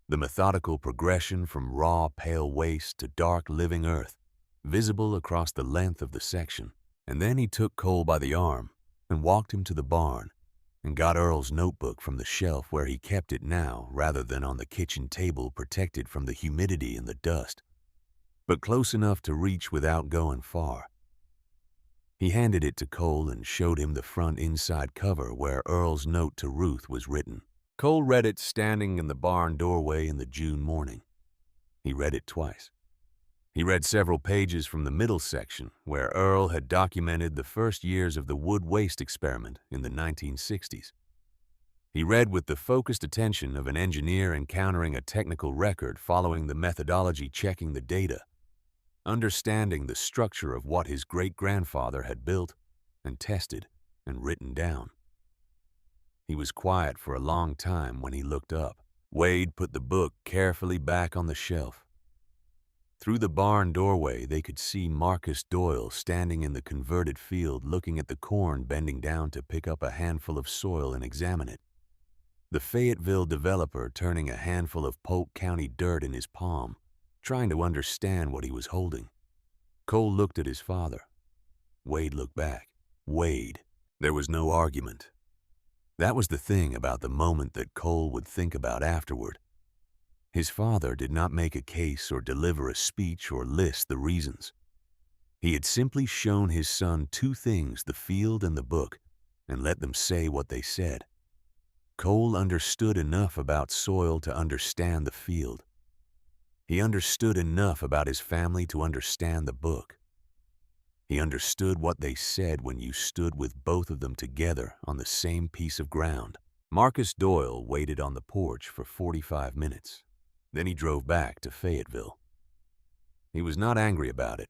The methodical progression from raw, pale waste to dark, living earth, visible across the length of the section. And then he took Cole by the arm and walked him to the barn and got Earl's notebook from the shelf where he kept it now rather than on the kitchen table protected from the humidity and the dust, but close enough to reach without going far. He handed it to Cole and showed him the front inside cover where Earl's note to Ruth was written. Cole read it standing in the barn doorway in the June morning. He read it twice. He read several pages from the middle section where Earl had documented the first years of the wood waste experiment in the 1960s. He read with the focused attention of an engineer encountering a technical record following the methodology checking the data, understanding the structure of what his great-grandfather had built and tested and written down. He was quiet for a long time when he looked up. Wade put the book carefully back on the shelf. Through the barn doorway, they could see Marcus Doyle standing in the converted field looking at the corn bending down to pick up a handful of soil and examine it. The Fayetteville developer turning a handful of Polk County dirt in his palm, trying to understand what he was holding. Cole looked at his father. Wade looked back. Wade. There was no argument. That was the thing about the moment that Cole would think about afterward. His father did not make a case or deliver a speech or list the reasons. He had simply shown his son two things, the field and the book, and let them say what they said. Cole understood enough about soil to understand the field. He understood enough about his family to understand the book. He understood what they said when you stood with both of them together on the same piece of ground. Marcus Doyle waited on the porch for 45 minutes. Then he drove back to Fayetteville. He was not angry about it.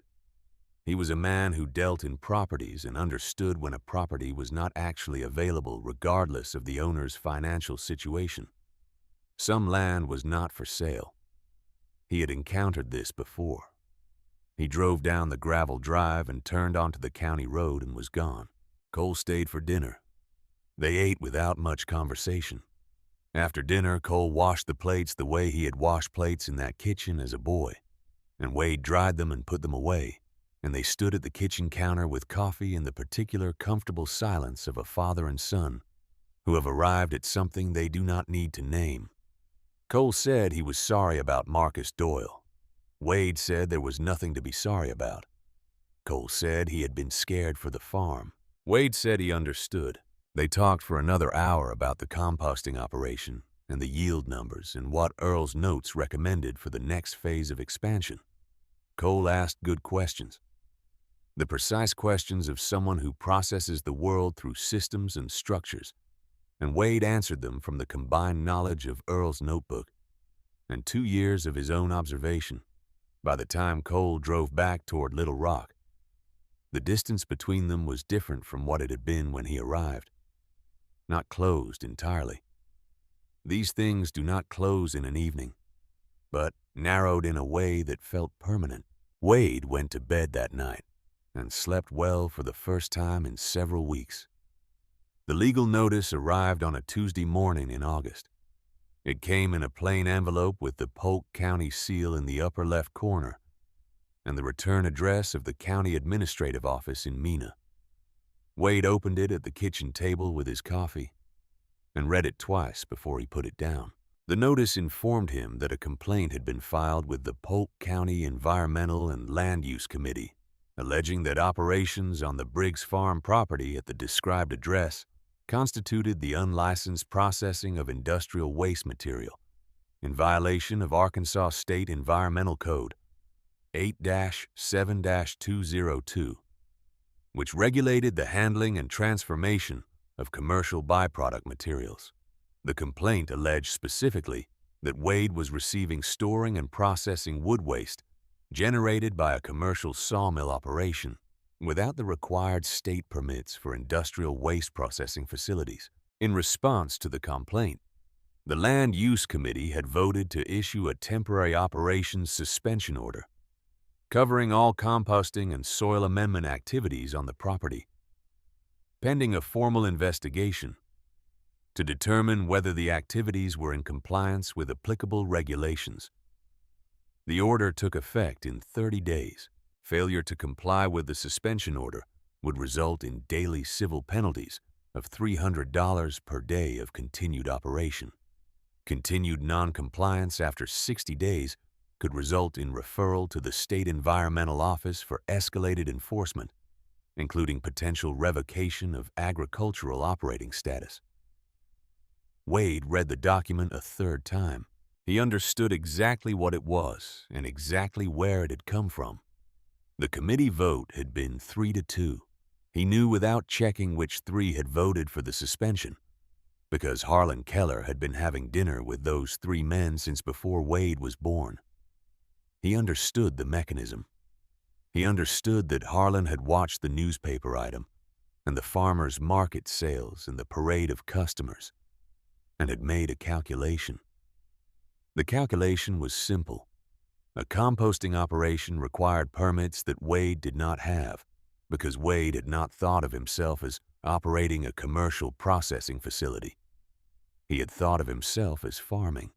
He was a man who dealt in properties and understood when a property was not actually available regardless of the owner's financial situation. Some land was not for sale. He had encountered this before. He drove down the gravel drive and turned onto the county road and was gone. Cole stayed for dinner. They ate without much conversation. After dinner, Cole washed the plates the way he had washed plates in that kitchen as a boy, and Wade dried them and put them away, and they stood at the kitchen counter with coffee in the particular comfortable silence of a father and son who have arrived at something they do not need to name. Cole said he was sorry about Marcus Doyle. Wade said there was nothing to be sorry about. Cole said he had been scared for the farm. Wade said he understood. They talked for another hour about the composting operation and the yield numbers and what Earl's notes recommended for the next phase of expansion. Cole asked good questions. The precise questions of someone who processes the world through systems and structures, and Wade answered them from the combined knowledge of Earl's notebook and 2 years of his own observation. By the time Cole drove back toward Little Rock, the distance between them was different from what it had been when he arrived. Not closed entirely. These things do not close in an evening, but narrowed in a way that felt permanent. Wade went to bed that night and slept well for the first time in several weeks. The legal notice arrived on a Tuesday morning in August. It came in a plain envelope with the Polk County seal in the upper left corner and the return address of the county administrative office in Mena. Wade opened it at the kitchen table with his coffee and read it twice before he put it down. The notice informed him that a complaint had been filed with the Polk County Environmental and Land Use Committee, alleging that operations on the Briggs Farm property at the described address constituted the unlicensed processing of industrial waste material in violation of Arkansas State Environmental Code 8-7-202, which regulated the handling and transformation of commercial byproduct materials. The complaint alleged specifically that Wade was receiving storing and processing wood waste generated by a commercial sawmill operation without the required state permits for industrial waste processing facilities. In response to the complaint, the Land Use Committee had voted to issue a temporary operations suspension order covering all composting and soil amendment activities on the property, pending a formal investigation to determine whether the activities were in compliance with applicable regulations. The order took effect in 30 days. Failure to comply with the suspension order would result in daily civil penalties of $300 per day of continued operation. Continued non-compliance after 60 days could result in referral to the State Environmental Office for escalated enforcement, including potential revocation of agricultural operating status. Wade read the document a third time. He understood exactly what it was and exactly where it had come from. The committee vote had been 3-2. He knew without checking which three had voted for the suspension, because Harlan Keller had been having dinner with those three men since before Wade was born. He understood the mechanism. He understood that Harlan had watched the newspaper item and the farmers' market sales and the parade of customers, and had made a calculation. The calculation was simple. A composting operation required permits that Wade did not have, because Wade had not thought of himself as operating a commercial processing facility. He had thought of himself as farming.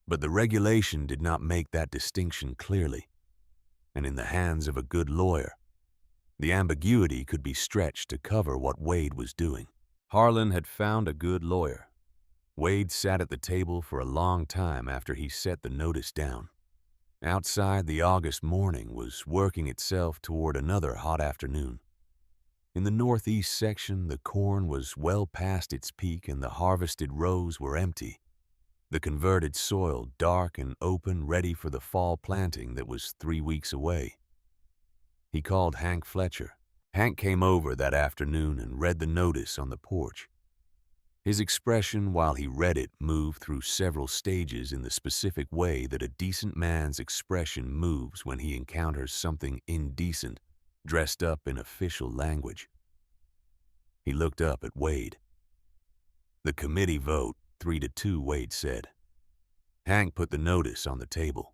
But the regulation did not make that distinction clearly, and in the hands of a good lawyer, the ambiguity could be stretched to cover what Wade was doing. Harlan had found a good lawyer. Wade sat at the table for a long time after he set the notice down. Outside, the August morning was working itself toward another hot afternoon. In the northeast section, the corn was well past its peak and the harvested rows were empty, the converted soil dark and open, ready for the fall planting that was 3 weeks away. He called Hank Fletcher. Hank came over that afternoon and read the notice on the porch. His expression while he read it moved through several stages in the specific way that a decent man's expression moves when he encounters something indecent, dressed up in official language. He looked up at Wade. The committee vote, 3-2, Wade said. Hank put the notice on the table.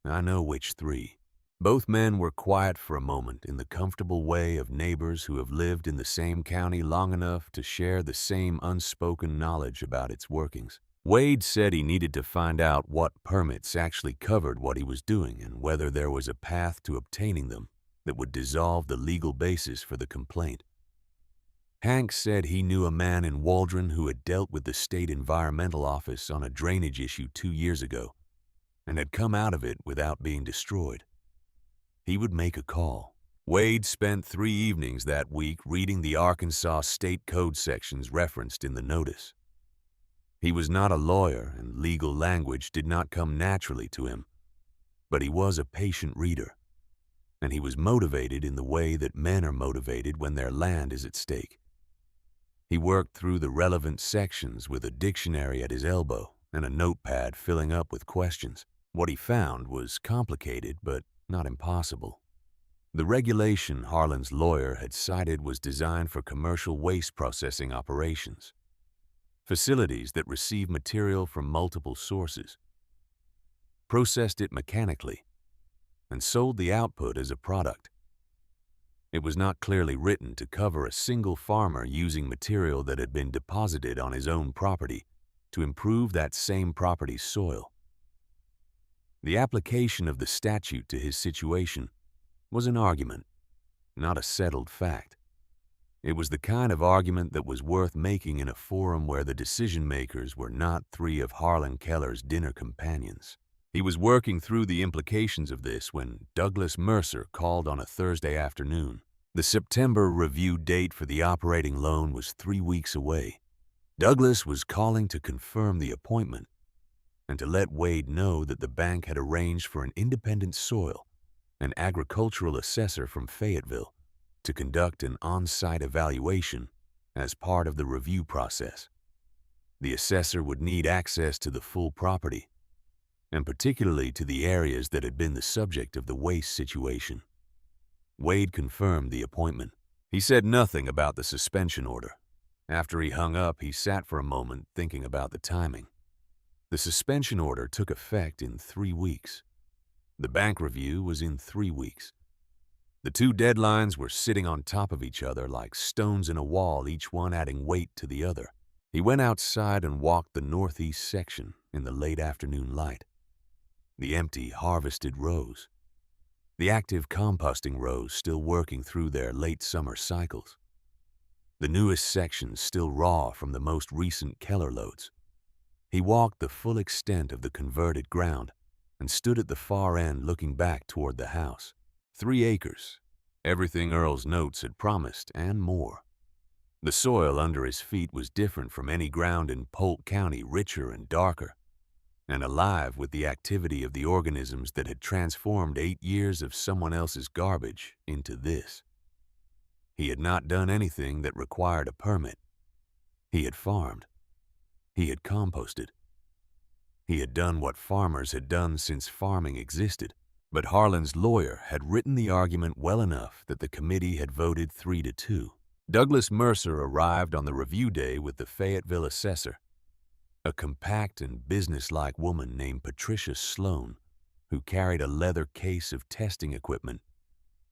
I know which three. Both men were quiet for a moment in the comfortable way of neighbors who have lived in the same county long enough to share the same unspoken knowledge about its workings. Wade said he needed to find out what permits actually covered what he was doing and whether there was a path to obtaining them that would dissolve the legal basis for the complaint. Hank said he knew a man in Waldron who had dealt with the State Environmental Office on a drainage issue 2 years ago and had come out of it without being destroyed. He would make a call. Wade spent 3 evenings that week reading the Arkansas State Code sections referenced in the notice. He was not a lawyer and legal language did not come naturally to him, but he was a patient reader, and he was motivated in the way that men are motivated when their land is at stake. He worked through the relevant sections with a dictionary at his elbow and a notepad filling up with questions. What he found was complicated but not impossible. The regulation Harlan's lawyer had cited was designed for commercial waste processing operations, facilities that receive material from multiple sources, processed it mechanically, and sold the output as a product. It was not clearly written to cover a single farmer using material that had been deposited on his own property to improve that same property's soil. The application of the statute to his situation was an argument, not a settled fact. It was the kind of argument that was worth making in a forum where the decision-makers were not three of Harlan Keller's dinner companions. He was working through the implications of this when Douglas Mercer called on a Thursday afternoon. The September review date for the operating loan was 3 weeks away. Douglas was calling to confirm the appointment and to let Wade know that the bank had arranged for an independent soil and agricultural assessor from Fayetteville to conduct an on-site evaluation as part of the review process. The assessor would need access to the full property, and particularly to the areas that had been the subject of the waste situation. Wade confirmed the appointment. He said nothing about the suspension order. After he hung up, he sat for a moment thinking about the timing. The suspension order took effect in 3 weeks. The bank review was in 3 weeks. The two deadlines were sitting on top of each other like stones in a wall, each one adding weight to the other. He went outside and walked the northeast section in the late afternoon light. The empty, harvested rows. The active composting rows still working through their late summer cycles. The newest sections still raw from the most recent Keller loads. He walked the full extent of the converted ground and stood at the far end looking back toward the house. 3 acres, everything Earl's notes had promised, and more. The soil under his feet was different from any ground in Polk County, richer and darker, and alive with the activity of the organisms that had transformed 8 years of someone else's garbage into this. He had not done anything that required a permit. He had farmed. He had composted. He had done what farmers had done since farming existed. But Harlan's lawyer had written the argument well enough that the committee had voted 3-2. Douglas Mercer arrived on the review day with the Fayetteville assessor, a compact and businesslike woman named Patricia Sloan, who carried a leather case of testing equipment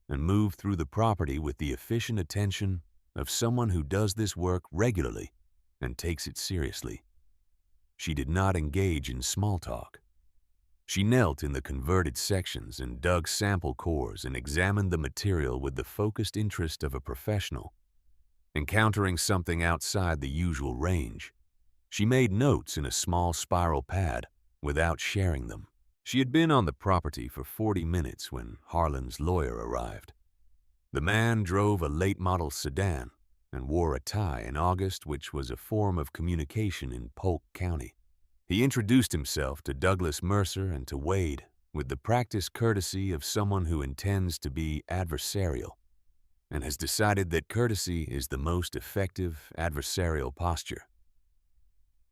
and moved through the property with the efficient attention of someone who does this work regularly and takes it seriously. She did not engage in small talk. She knelt in the converted sections and dug sample cores and examined the material with the focused interest of a professional. Encountering something outside the usual range, she made notes in a small spiral pad without sharing them. She had been on the property for 40 minutes when Harlan's lawyer arrived. The man drove a late-model sedan and wore a tie in August, which was a form of communication in Polk County. He introduced himself to Douglas Mercer and to Wade with the practiced courtesy of someone who intends to be adversarial and has decided that courtesy is the most effective adversarial posture.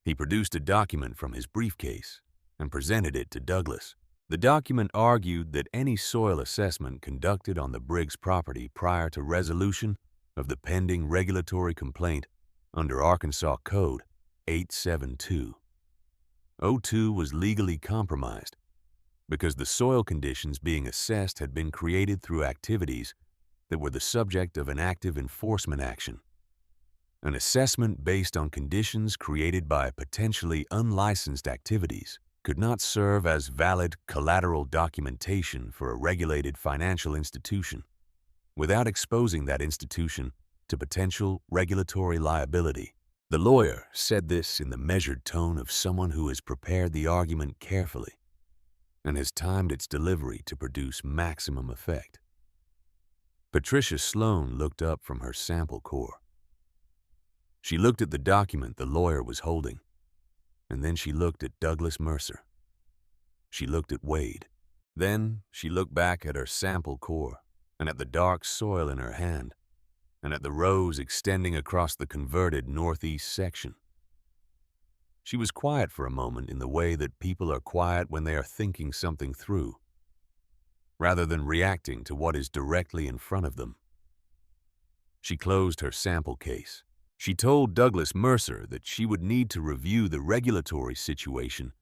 He produced a document from his briefcase and presented it to Douglas. The document argued that any soil assessment conducted on the Briggs property prior to resolution of the pending regulatory complaint under Arkansas Code 872 02 was legally compromised because the soil conditions being assessed had been created through activities that were the subject of an active enforcement action. An assessment based on conditions created by potentially unlicensed activities could not serve as valid collateral documentation for a regulated financial institution without exposing that institution to potential regulatory liability. The lawyer said this in the measured tone of someone who has prepared the argument carefully and has timed its delivery to produce maximum effect. Patricia Sloan looked up from her sample core. She looked at the document the lawyer was holding, and then she looked at Douglas Mercer. She looked at Wade. Then she looked back at her sample core and at the dark soil in her hand and at the rows extending across the converted northeast section. She was quiet for a moment in the way that people are quiet when they are thinking something through, rather than reacting to what is directly in front of them. She closed her sample case. She told Douglas Mercer that she would need to review the regulatory situation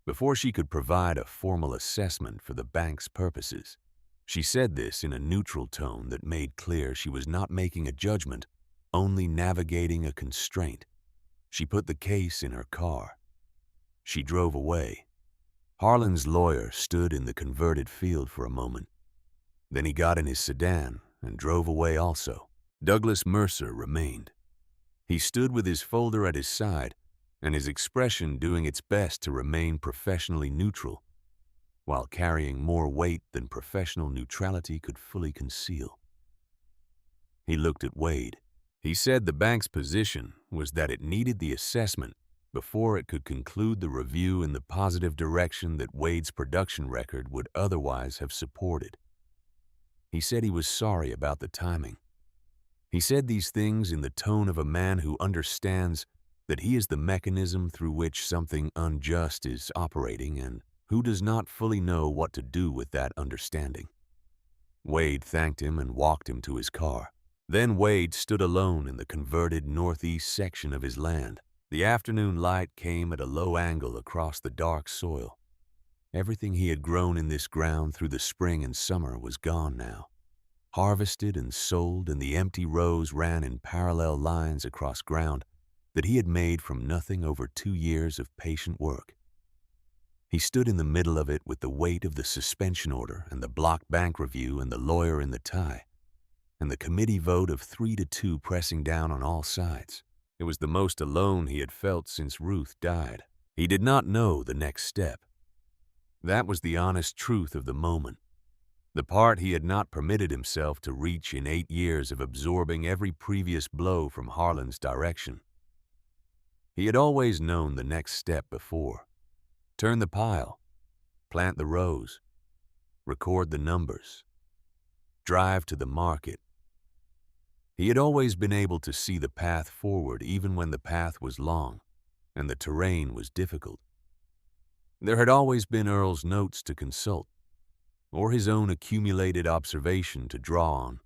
before she could provide a formal assessment for the bank's purposes. She said this in a neutral tone that made clear she was not making a judgment, only navigating a constraint. She put the case in her car. She drove away. Harlan's lawyer stood in the converted field for a moment. Then he got in his sedan and drove away also. Douglas Mercer remained. He stood with his folder at his side and his expression doing its best to remain professionally neutral, while carrying more weight than professional neutrality could fully conceal. He looked at Wade. He said the bank's position was that it needed the assessment before it could conclude the review in the positive direction that Wade's production record would otherwise have supported. He said he was sorry about the timing. He said these things in the tone of a man who understands that he is the mechanism through which something unjust is operating and who does not fully know what to do with that understanding. Wade thanked him and walked him to his car. Then Wade stood alone in the converted northeast section of his land. The afternoon light came at a low angle across the dark soil. Everything he had grown in this ground through the spring and summer was gone now. Harvested and sold, and the empty rows ran in parallel lines across ground that he had made from nothing over 2 years of patient work. He stood in the middle of it with the weight of the suspension order and the block bank review and the lawyer in the tie, and the committee vote of 3-2 pressing down on all sides. It was the most alone he had felt since Ruth died. He did not know the next step. That was the honest truth of the moment, the part he had not permitted himself to reach in 8 years of absorbing every previous blow from Harlan's direction. He had always known the next step before. Turn the pile, plant the rows, record the numbers, drive to the market. He had always been able to see the path forward even when the path was long and the terrain was difficult. There had always been Earl's notes to consult, or his own accumulated observation to draw on,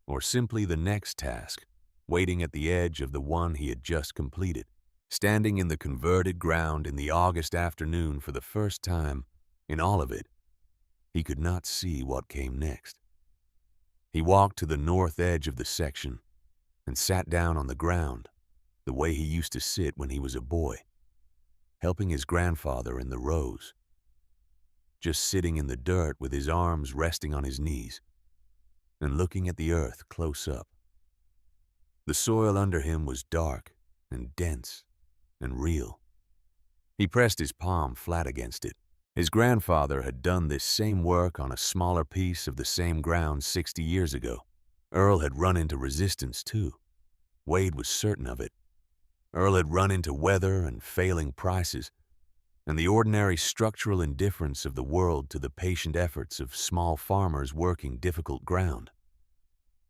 or simply the next task, waiting at the edge of the one he had just completed. Standing in the converted ground in the August afternoon for the first time in all of it, he could not see what came next. He walked to the north edge of the section and sat down on the ground the way he used to sit when he was a boy, helping his grandfather in the rows, just sitting in the dirt with his arms resting on his knees and looking at the earth close up. The soil under him was dark and dense and real. He pressed his palm flat against it. His grandfather had done this same work on a smaller piece of the same ground 60 years ago. Earl had run into resistance too. Wade was certain of it. Earl had run into weather and failing prices, and the ordinary structural indifference of the world to the patient efforts of small farmers working difficult ground.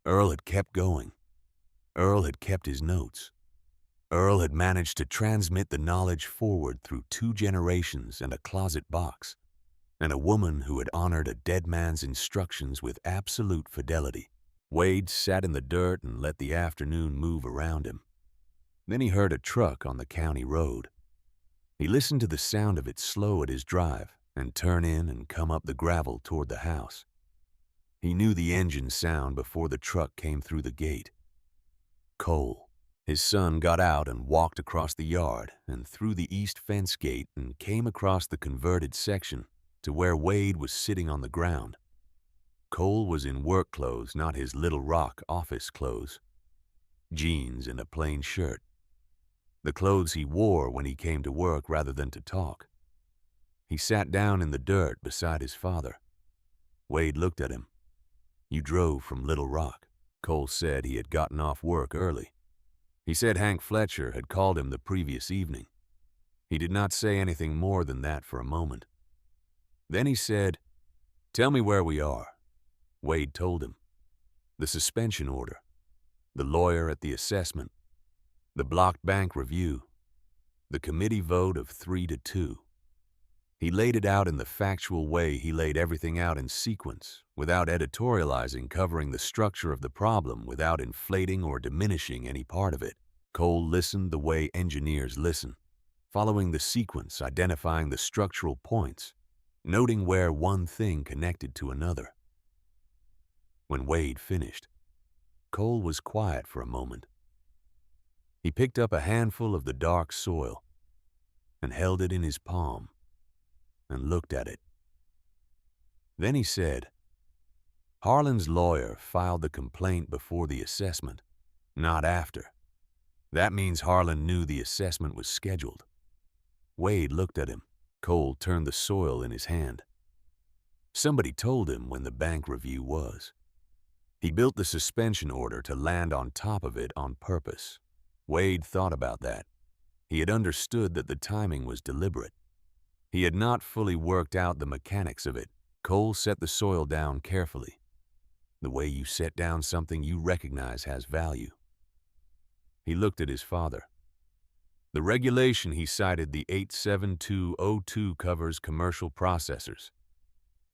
Earl had kept going. Earl had kept his notes. Earl had managed to transmit the knowledge forward through 2 generations and a closet box, and a woman who had honored a dead man's instructions with absolute fidelity. Wade sat in the dirt and let the afternoon move around him. Then he heard a truck on the county road. He listened to the sound of it slow at his drive and turn in and come up the gravel toward the house. He knew the engine sound before the truck came through the gate. Cole. His son got out and walked across the yard and through the east fence gate and came across the converted section to where Wade was sitting on the ground. Cole was in work clothes, not his Little Rock office clothes. Jeans and a plain shirt. The clothes he wore when he came to work rather than to talk. He sat down in the dirt beside his father. Wade looked at him. "You drove from Little Rock." Cole said he had gotten off work early. He said Hank Fletcher had called him the previous evening. He did not say anything more than that for a moment. Then he said, "Tell me where we are." Wade told him. The suspension order, the lawyer at the assessment, the blocked bank review, the committee vote of 3-2. He laid it out in the factual way he laid everything out in sequence, without editorializing, covering the structure of the problem without inflating or diminishing any part of it. Cole listened the way engineers listen, following the sequence, identifying the structural points, noting where one thing connected to another. When Wade finished, Cole was quiet for a moment. He picked up a handful of the dark soil and held it in his palm and looked at it. Then he said, "Harlan's lawyer filed the complaint before the assessment, not after. That means Harlan knew the assessment was scheduled." Wade looked at him. Cole turned the soil in his hand. Somebody told him when the bank review was. He built the suspension order to land on top of it on purpose. Wade thought about that. He had understood that the timing was deliberate. He had not fully worked out the mechanics of it. Cole set the soil down carefully, the way you set down something you recognize has value. He looked at his father. The regulation he cited, the 87202, covers commercial processors.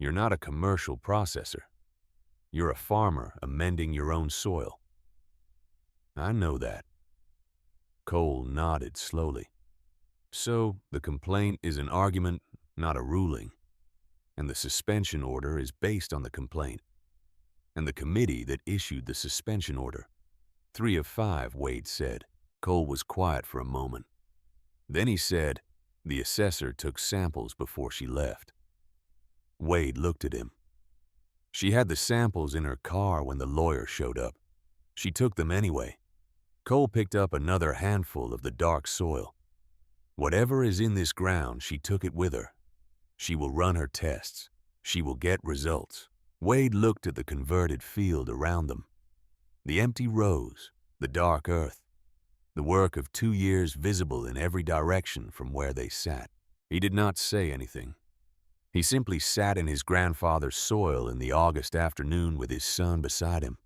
You're not a commercial processor. You're a farmer amending your own soil. I know that. Cole nodded slowly. So, the complaint is an argument, not a ruling. And the suspension order is based on the complaint. And the committee that issued the suspension order. 3 of 5, Wade said. Cole was quiet for a moment. Then he said, "The assessor took samples before she left." Wade looked at him. "She had the samples in her car when the lawyer showed up. She took them anyway." Cole picked up another handful of the dark soil. "Whatever is in this ground, she took it with her. She will run her tests. She will get results." Wade looked at the converted field around them. The empty rows, the dark earth, the work of 2 years visible in every direction from where they sat. He did not say anything. He simply sat in his grandfather's soil in the August afternoon with his son beside him,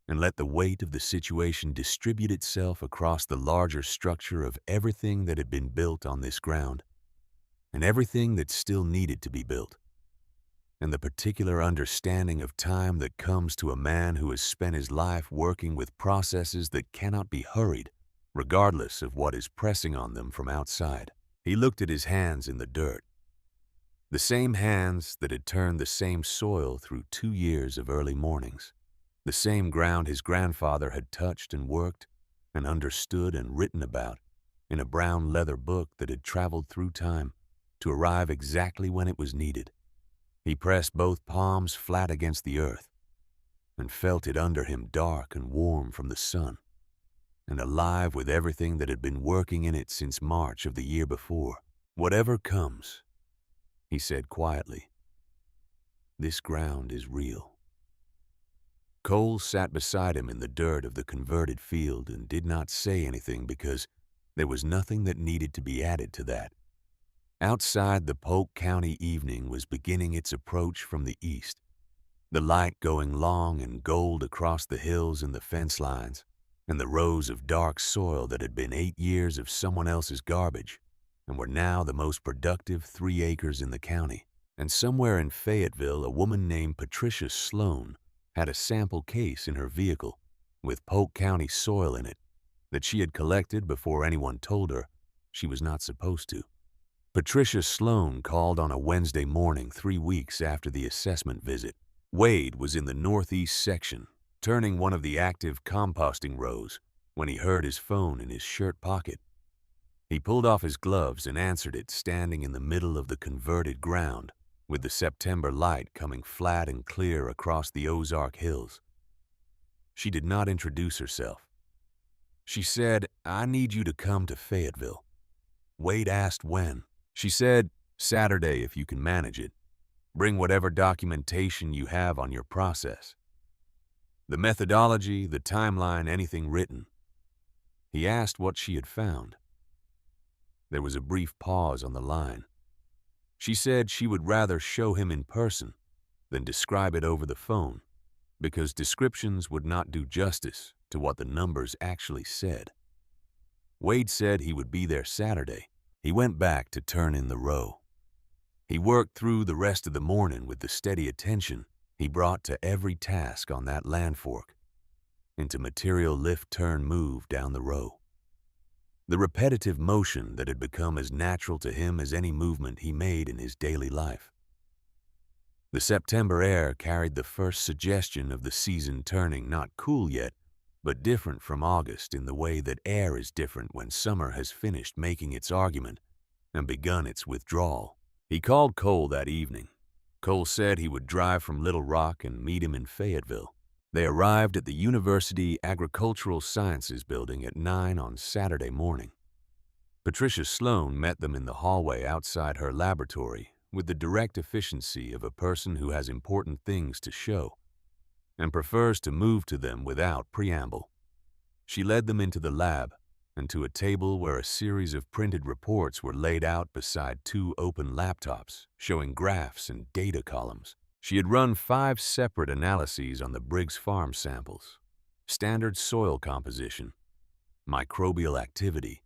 and let the weight of the situation distribute itself across the larger structure of everything that had been built on this ground, and everything that still needed to be built, and the particular understanding of time that comes to a man who has spent his life working with processes that cannot be hurried, regardless of what is pressing on them from outside. He looked at his hands in the dirt. The same hands that had turned the same soil through 2 years of early mornings. The same ground his grandfather had touched and worked and understood and written about in a brown leather book that had traveled through time to arrive exactly when it was needed. He pressed both palms flat against the earth and felt it under him, dark and warm from the sun, and alive with everything that had been working in it since March of the year before. "Whatever comes," he said quietly, "this ground is real." Cole sat beside him in the dirt of the converted field and did not say anything because there was nothing that needed to be added to that. Outside, the Polk County evening was beginning its approach from the east, the light going long and gold across the hills and the fence lines, and the rows of dark soil that had been 8 years of someone else's garbage and were now the most productive 3 acres in the county. And somewhere in Fayetteville, a woman named Patricia Sloan had a sample case in her vehicle with Polk County soil in it that she had collected before anyone told her she was not supposed to. Patricia Sloan called on a Wednesday morning 3 weeks after the assessment visit. Wade was in the northeast section, turning one of the active composting rows, when he heard his phone in his shirt pocket. He pulled off his gloves and answered it, standing in the middle of the converted ground, with the September light coming flat and clear across the Ozark Hills. She did not introduce herself. She said, "I need you to come to Fayetteville." Wade asked when. She said, "Saturday if you can manage it. Bring whatever documentation you have on your process. The methodology, the timeline, anything written." He asked what she had found. There was a brief pause on the line. She said she would rather show him in person than describe it over the phone, because descriptions would not do justice to what the numbers actually said. Wade said he would be there Saturday. He went back to turn in the row. He worked through the rest of the morning with the steady attention he brought to every task on that land fork, into material lift, turn, move down the row. The repetitive motion that had become as natural to him as any movement he made in his daily life. The September air carried the first suggestion of the season turning not cool yet, but different from August in the way that air is different when summer has finished making its argument and begun its withdrawal. He called Cole that evening. Cole said he would drive from Little Rock and meet him in Fayetteville. They arrived at the University Agricultural Sciences building at 9 on Saturday morning. Patricia Sloan met them in the hallway outside her laboratory with the direct efficiency of a person who has important things to show and prefers to move to them without preamble. She led them into the lab and to a table where a series of printed reports were laid out beside 2 open laptops showing graphs and data columns. She had run 5 separate analyses on the Briggs Farm samples: standard soil composition, microbial activity,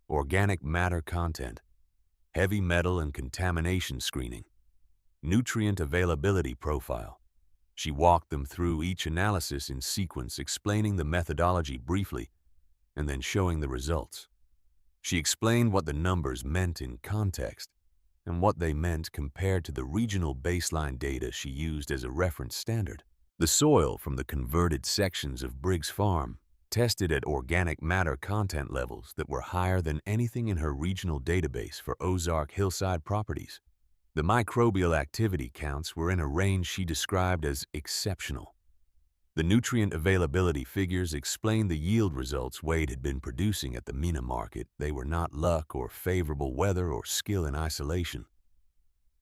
organic matter content, heavy metal and contamination screening, nutrient availability profile. She walked them through each analysis in sequence, explaining the methodology briefly and then showing the results. She explained what the numbers meant in context and what they meant compared to the regional baseline data she used as a reference standard. The soil from the converted sections of Briggs Farm tested at organic matter content levels that were higher than anything in her regional database for Ozark hillside properties. The microbial activity counts were in a range she described as exceptional. The nutrient availability figures explained the yield results Wade had been producing at the Mina market. They were not luck or favorable weather or skill in isolation.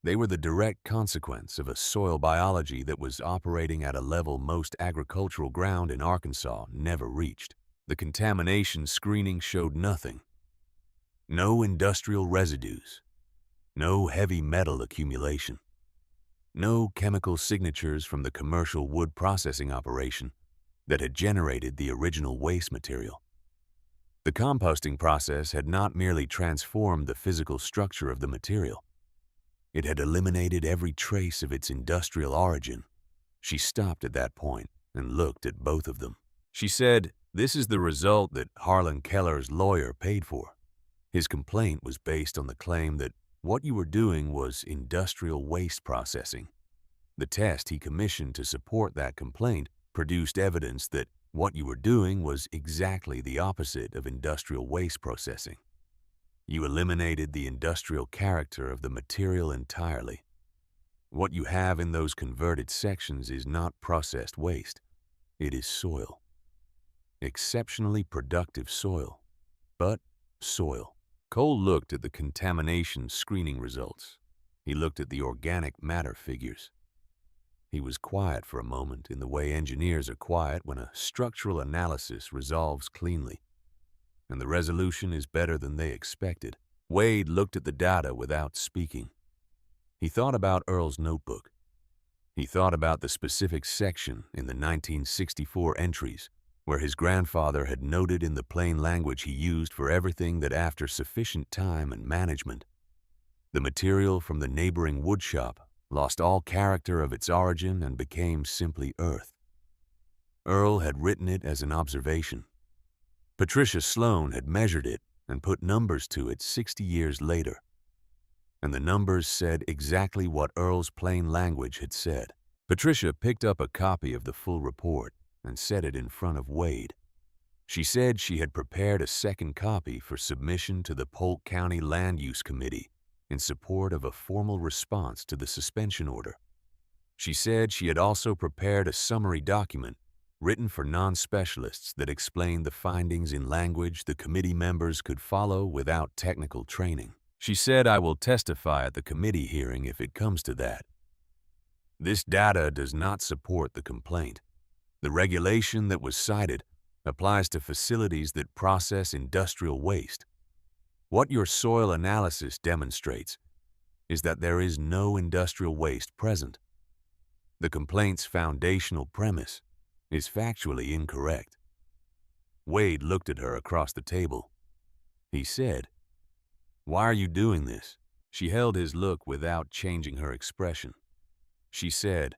They were the direct consequence of a soil biology that was operating at a level most agricultural ground in Arkansas never reached. The contamination screening showed nothing. No industrial residues. No heavy metal accumulation. No chemical signatures from the commercial wood processing operation that had generated the original waste material. The composting process had not merely transformed the physical structure of the material. It had eliminated every trace of its industrial origin. She stopped at that point and looked at both of them. She said, "This is the result that Harlan Keller's lawyer paid for. His complaint was based on the claim that what you were doing was industrial waste processing. The test he commissioned to support that complaint produced evidence that what you were doing was exactly the opposite of industrial waste processing. You eliminated the industrial character of the material entirely. What you have in those converted sections is not processed waste. It is soil. Exceptionally productive soil, but soil." Cole looked at the contamination screening results. He looked at the organic matter figures. He was quiet for a moment in the way engineers are quiet when a structural analysis resolves cleanly, and the resolution is better than they expected. Wade looked at the data without speaking. He thought about Earl's notebook. He thought about the specific section in the 1964 entries where his grandfather had noted in the plain language he used for everything that after sufficient time and management, the material from the neighboring woodshop lost all character of its origin and became simply earth. Earl had written it as an observation. Patricia Sloan had measured it and put numbers to it 60 years later, and the numbers said exactly what Earl's plain language had said. Patricia picked up a copy of the full report and set it in front of Wade. She said she had prepared a second copy for submission to the Polk County Land Use Committee in support of a formal response to the suspension order. She said she had also prepared a summary document written for non-specialists that explained the findings in language the committee members could follow without technical training. She said, "I will testify at the committee hearing if it comes to that. This data does not support the complaint. The regulation that was cited applies to facilities that process industrial waste. What your soil analysis demonstrates is that there is no industrial waste present. The complaint's foundational premise is factually incorrect." Wade looked at her across the table. He said, "Why are you doing this?" She held his look without changing her expression. She said,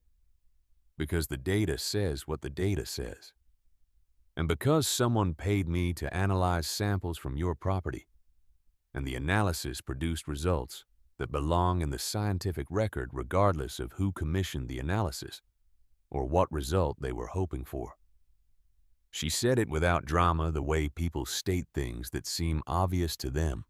"Because the data says what the data says. And because someone paid me to analyze samples from your property, and the analysis produced results that belong in the scientific record regardless of who commissioned the analysis or what result they were hoping for. She said it without drama, the way people state things that seem obvious to them.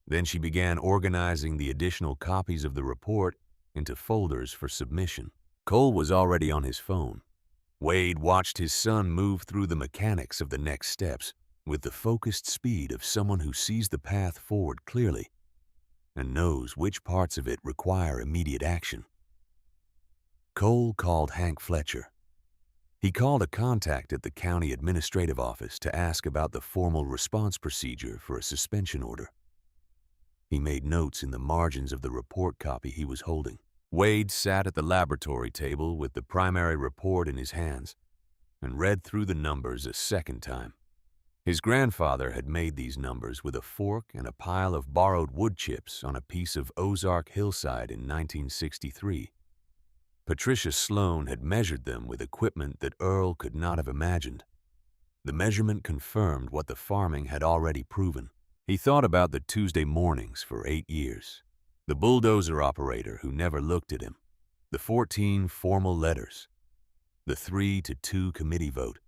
Then she began organizing the additional copies of the report into folders for submission. Cole was already on his phone. Wade watched his son move through the mechanics of the next steps with the focused speed of someone who sees the path forward clearly and knows which parts of it require immediate action. Cole called Hank Fletcher. He called a contact at the county administrative office to ask about the formal response procedure for a suspension order. He made notes in the margins of the report copy he was holding. Wade sat at the laboratory table with the primary report in his hands and read through the numbers a second time. His grandfather had made these numbers with a fork and a pile of borrowed wood chips on a piece of Ozark hillside in 1963. Patricia Sloan had measured them with equipment that Earl could not have imagined. The measurement confirmed what the farming had already proven. He thought about the Tuesday mornings for 8 years, the bulldozer operator who never looked at him, the 14 formal letters, the 3-2 committee vote,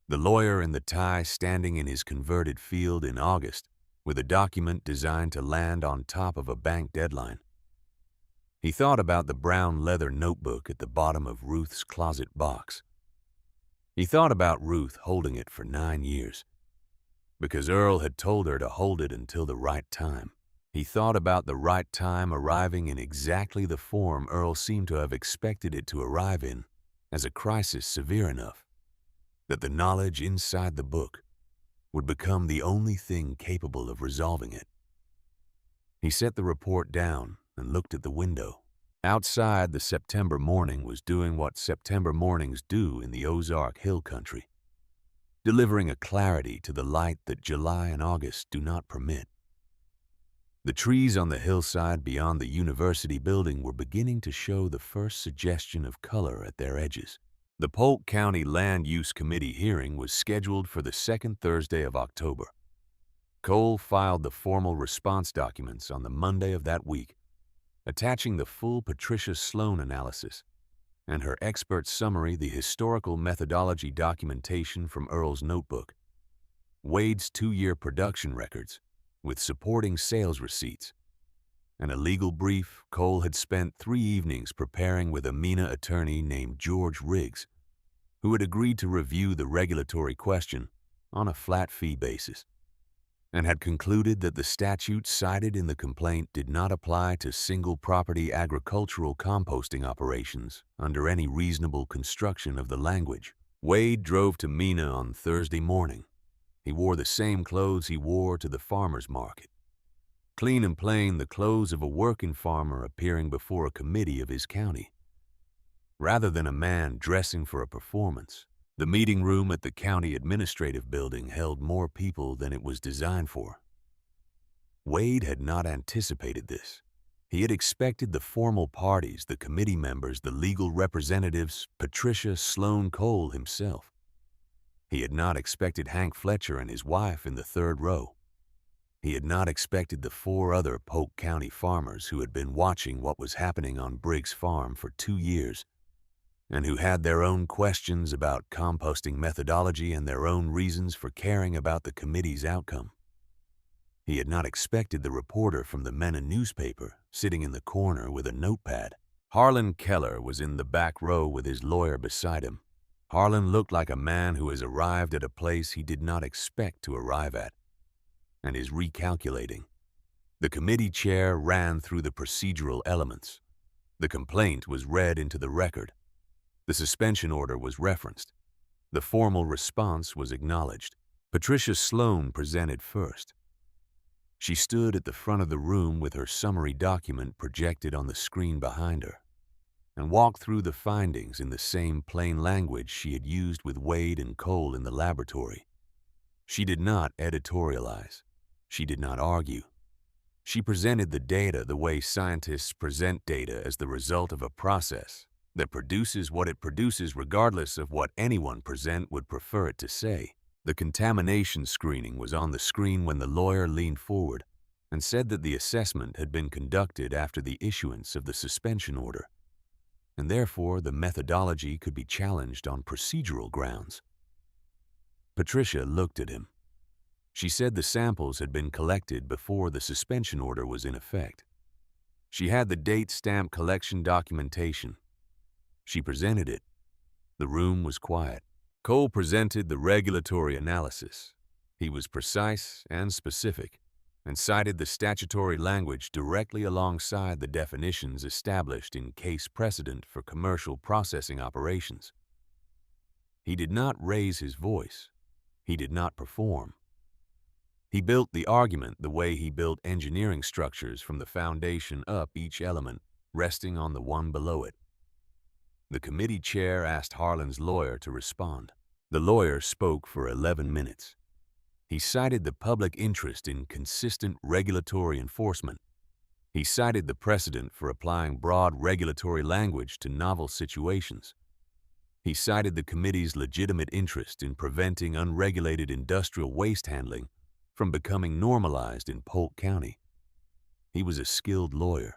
the lawyer in the tie standing in his converted field in August with a document designed to land on top of a bank deadline. He thought about the brown leather notebook at the bottom of Ruth's closet box. He thought about Ruth holding it for 9 years, because Earl had told her to hold it until the right time. He thought about the right time arriving in exactly the form Earl seemed to have expected it to arrive in, as a crisis severe enough that the knowledge inside the book would become the only thing capable of resolving it. He set the report down and looked at the window. Outside, the September morning was doing what September mornings do in the Ozark Hill Country, delivering a clarity to the light that July and August do not permit. The trees on the hillside beyond the university building were beginning to show the first suggestion of color at their edges. The Polk County Land Use Committee hearing was scheduled for the second Thursday of October. Cole filed the formal response documents on the Monday of that week, attaching the full Patricia Sloan analysis and her expert summary, the historical methodology documentation from Earl's notebook, Wade's 2-year production records with supporting sales receipts, and a legal brief Cole had spent 3 evenings preparing with a MENA attorney named George Riggs, who had agreed to review the regulatory question on a flat fee basis, and had concluded that the statute cited in the complaint did not apply to single-property agricultural composting operations under any reasonable construction of the language. Wade drove to MENA on Thursday morning. He wore the same clothes he wore to the farmer's market. Clean and plain, the clothes of a working farmer appearing before a committee of his county, rather than a man dressing for a performance. The meeting room at the county administrative building held more people than it was designed for. Wade had not anticipated this. He had expected the formal parties, the committee members, the legal representatives, Patricia Sloan Cole himself. He had not expected Hank Fletcher and his wife in the third row. He had not expected the 4 other Polk County farmers who had been watching what was happening on Briggs Farm for 2 years and who had their own questions about composting methodology and their own reasons for caring about the committee's outcome. He had not expected the reporter from the MENA newspaper sitting in the corner with a notepad. Harlan Keller was in the back row with his lawyer beside him. Harlan looked like a man who has arrived at a place he did not expect to arrive at and is recalculating. The committee chair ran through the procedural elements. The complaint was read into the record. The suspension order was referenced. The formal response was acknowledged. Patricia Sloan presented first. She stood at the front of the room with her summary document projected on the screen behind her and walked through the findings in the same plain language she had used with Wade and Cole in the laboratory. She did not editorialize. She did not argue. She presented the data the way scientists present data as the result of a process that produces what it produces regardless of what anyone present would prefer it to say. The contamination screening was on the screen when the lawyer leaned forward and said that the assessment had been conducted after the issuance of the suspension order, and therefore the methodology could be challenged on procedural grounds. Patricia looked at him. She said the samples had been collected before the suspension order was in effect. She had the date stamp collection documentation. She presented it. The room was quiet. Cole presented the regulatory analysis. He was precise and specific, and cited the statutory language directly alongside the definitions established in case precedent for commercial processing operations. He did not raise his voice. He did not perform. He built the argument the way he built engineering structures from the foundation up, each element resting on the one below it. The committee chair asked Harlan's lawyer to respond. The lawyer spoke for 11 minutes. He cited the public interest in consistent regulatory enforcement. He cited the precedent for applying broad regulatory language to novel situations. He cited the committee's legitimate interest in preventing unregulated industrial waste handling from becoming normalized in Polk County. He was a skilled lawyer.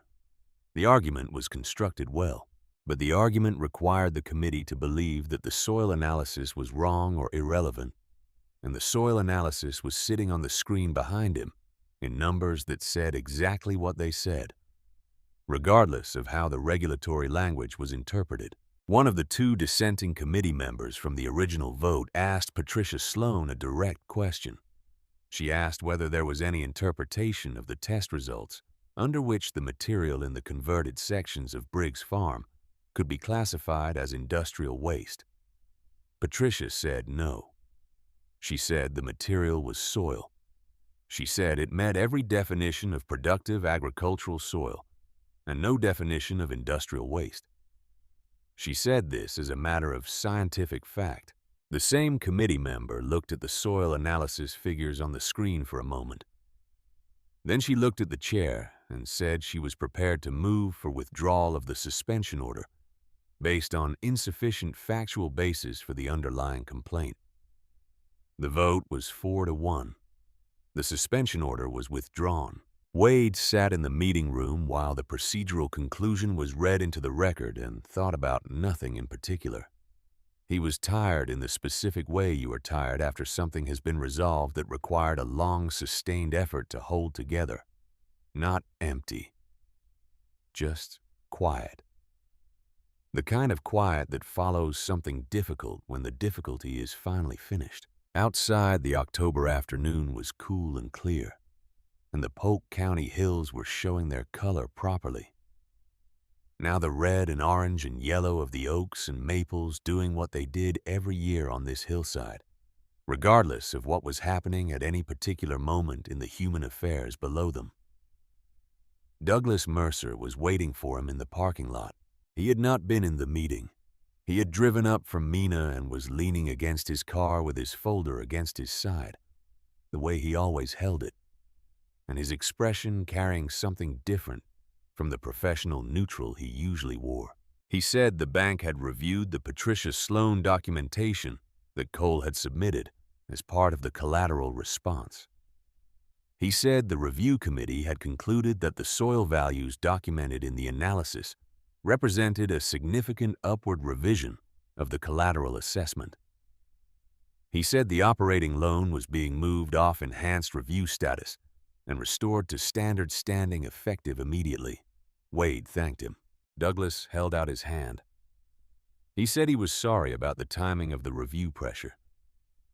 The argument was constructed well, but the argument required the committee to believe that the soil analysis was wrong or irrelevant, and the soil analysis was sitting on the screen behind him in numbers that said exactly what they said, regardless of how the regulatory language was interpreted. One of the two dissenting committee members from the original vote asked Patricia Sloan a direct question. She asked whether there was any interpretation of the test results under which the material in the converted sections of Briggs Farm could be classified as industrial waste. Patricia said no. She said the material was soil. She said it met every definition of productive agricultural soil and no definition of industrial waste. She said this as a matter of scientific fact. The same committee member looked at the soil analysis figures on the screen for a moment. Then she looked at the chair and said she was prepared to move for withdrawal of the suspension order based on insufficient factual basis for the underlying complaint. The vote was 4-1. The suspension order was withdrawn. Wade sat in the meeting room while the procedural conclusion was read into the record and thought about nothing in particular. He was tired in the specific way you are tired after something has been resolved that required a long, sustained effort to hold together. Not empty. Just quiet. The kind of quiet that follows something difficult when the difficulty is finally finished. Outside, the October afternoon was cool and clear, and the Polk County hills were showing their color properly. Now the red and orange and yellow of the oaks and maples doing what they did every year on this hillside, regardless of what was happening at any particular moment in the human affairs below them. Douglas Mercer was waiting for him in the parking lot. He had not been in the meeting. He had driven up from Mina and was leaning against his car with his folder against his side, the way he always held it, and his expression carrying something different from the professional neutral he usually wore. He said the bank had reviewed the Patricia Sloan documentation that Cole had submitted as part of the collateral response. He said the review committee had concluded that the soil values documented in the analysis represented a significant upward revision of the collateral assessment. He said the operating loan was being moved off enhanced review status and restored to standard standing effective immediately. Wade thanked him. Douglas held out his hand. He said he was sorry about the timing of the review pressure.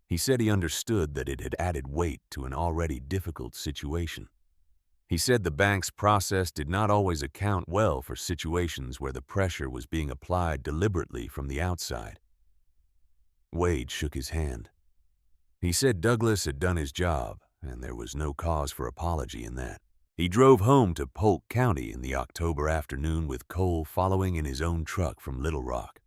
He said he understood that it had added weight to an already difficult situation. He said the bank's process did not always account well for situations where the pressure was being applied deliberately from the outside. Wade shook his hand. He said Douglas had done his job, and there was no cause for apology in that. He drove home to Polk County in the October afternoon with Cole following in his own truck from Little Rock.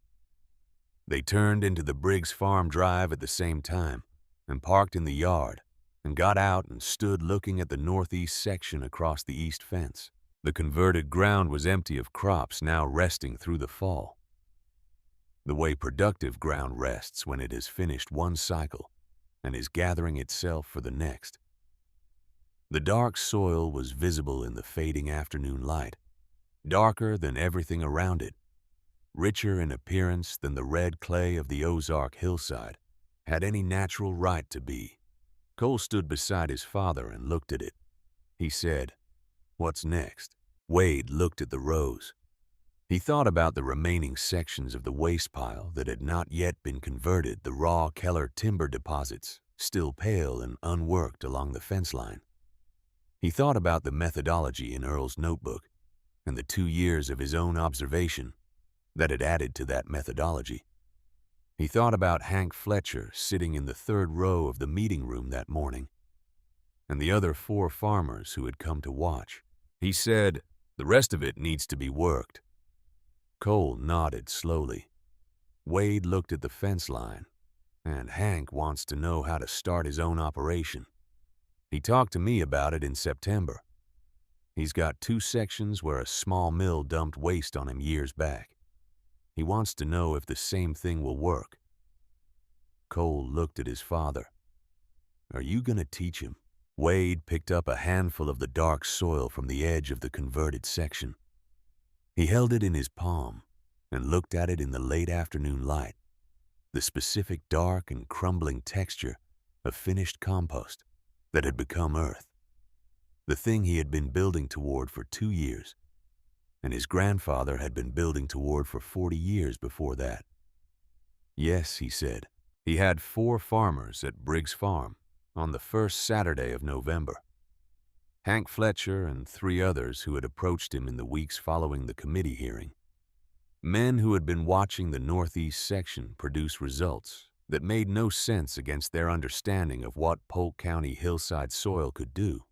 They turned into the Briggs Farm Drive at the same time and parked in the yard and got out and stood looking at the northeast section across the east fence. The converted ground was empty of crops now resting through the fall, the way productive ground rests when it has finished one cycle and is gathering itself for the next. The dark soil was visible in the fading afternoon light, darker than everything around it, richer in appearance than the red clay of the Ozark hillside had any natural right to be. Cole stood beside his father and looked at it. He said, "What's next?" Wade looked at the rows. He thought about the remaining sections of the waste pile that had not yet been converted, the raw Keller timber deposits, still pale and unworked along the fence line. He thought about the methodology in Earl's notebook and the 2 years of his own observation that had added to that methodology. He thought about Hank Fletcher sitting in the third row of the meeting room that morning, and the other 4 farmers who had come to watch. He said, "The rest of it needs to be worked." Cole nodded slowly. Wade looked at the fence line, and Hank wants to know how to start his own operation. He talked to me about it in September. He's got 2 sections where a small mill dumped waste on him years back. He wants to know if the same thing will work. Cole looked at his father. "Are you going to teach him?" Wade picked up a handful of the dark soil from the edge of the converted section. He held it in his palm and looked at it in the late afternoon light, the specific dark and crumbling texture of finished compost that had become earth, the thing he had been building toward for 2 years, and his grandfather had been building toward for 40 years before that. "Yes," he said. He had 4 farmers at Briggs Farm on the first Saturday of November. Hank Fletcher and 3 others who had approached him in the weeks following the committee hearing. Men who had been watching the Northeast section produce results that made no sense against their understanding of what Polk County hillside soil could do,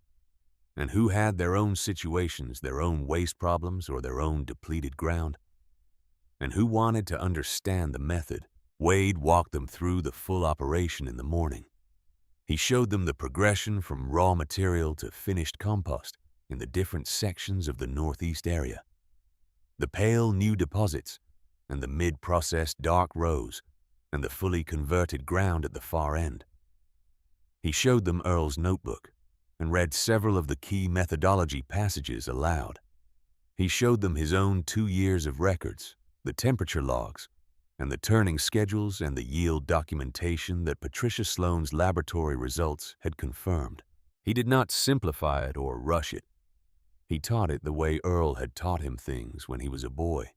and who had their own situations, their own waste problems, or their own depleted ground, and who wanted to understand the method. Wade walked them through the full operation in the morning. He showed them the progression from raw material to finished compost in the different sections of the Northeast area, the pale new deposits and the mid-processed dark rows and the fully converted ground at the far end. He showed them Earl's notebook and read several of the key methodology passages aloud. He showed them his own 2 years of records, the temperature logs, and the turning schedules and the yield documentation that Patricia Sloane's laboratory results had confirmed. He did not simplify it or rush it. He taught it the way Earl had taught him things when he was a boy,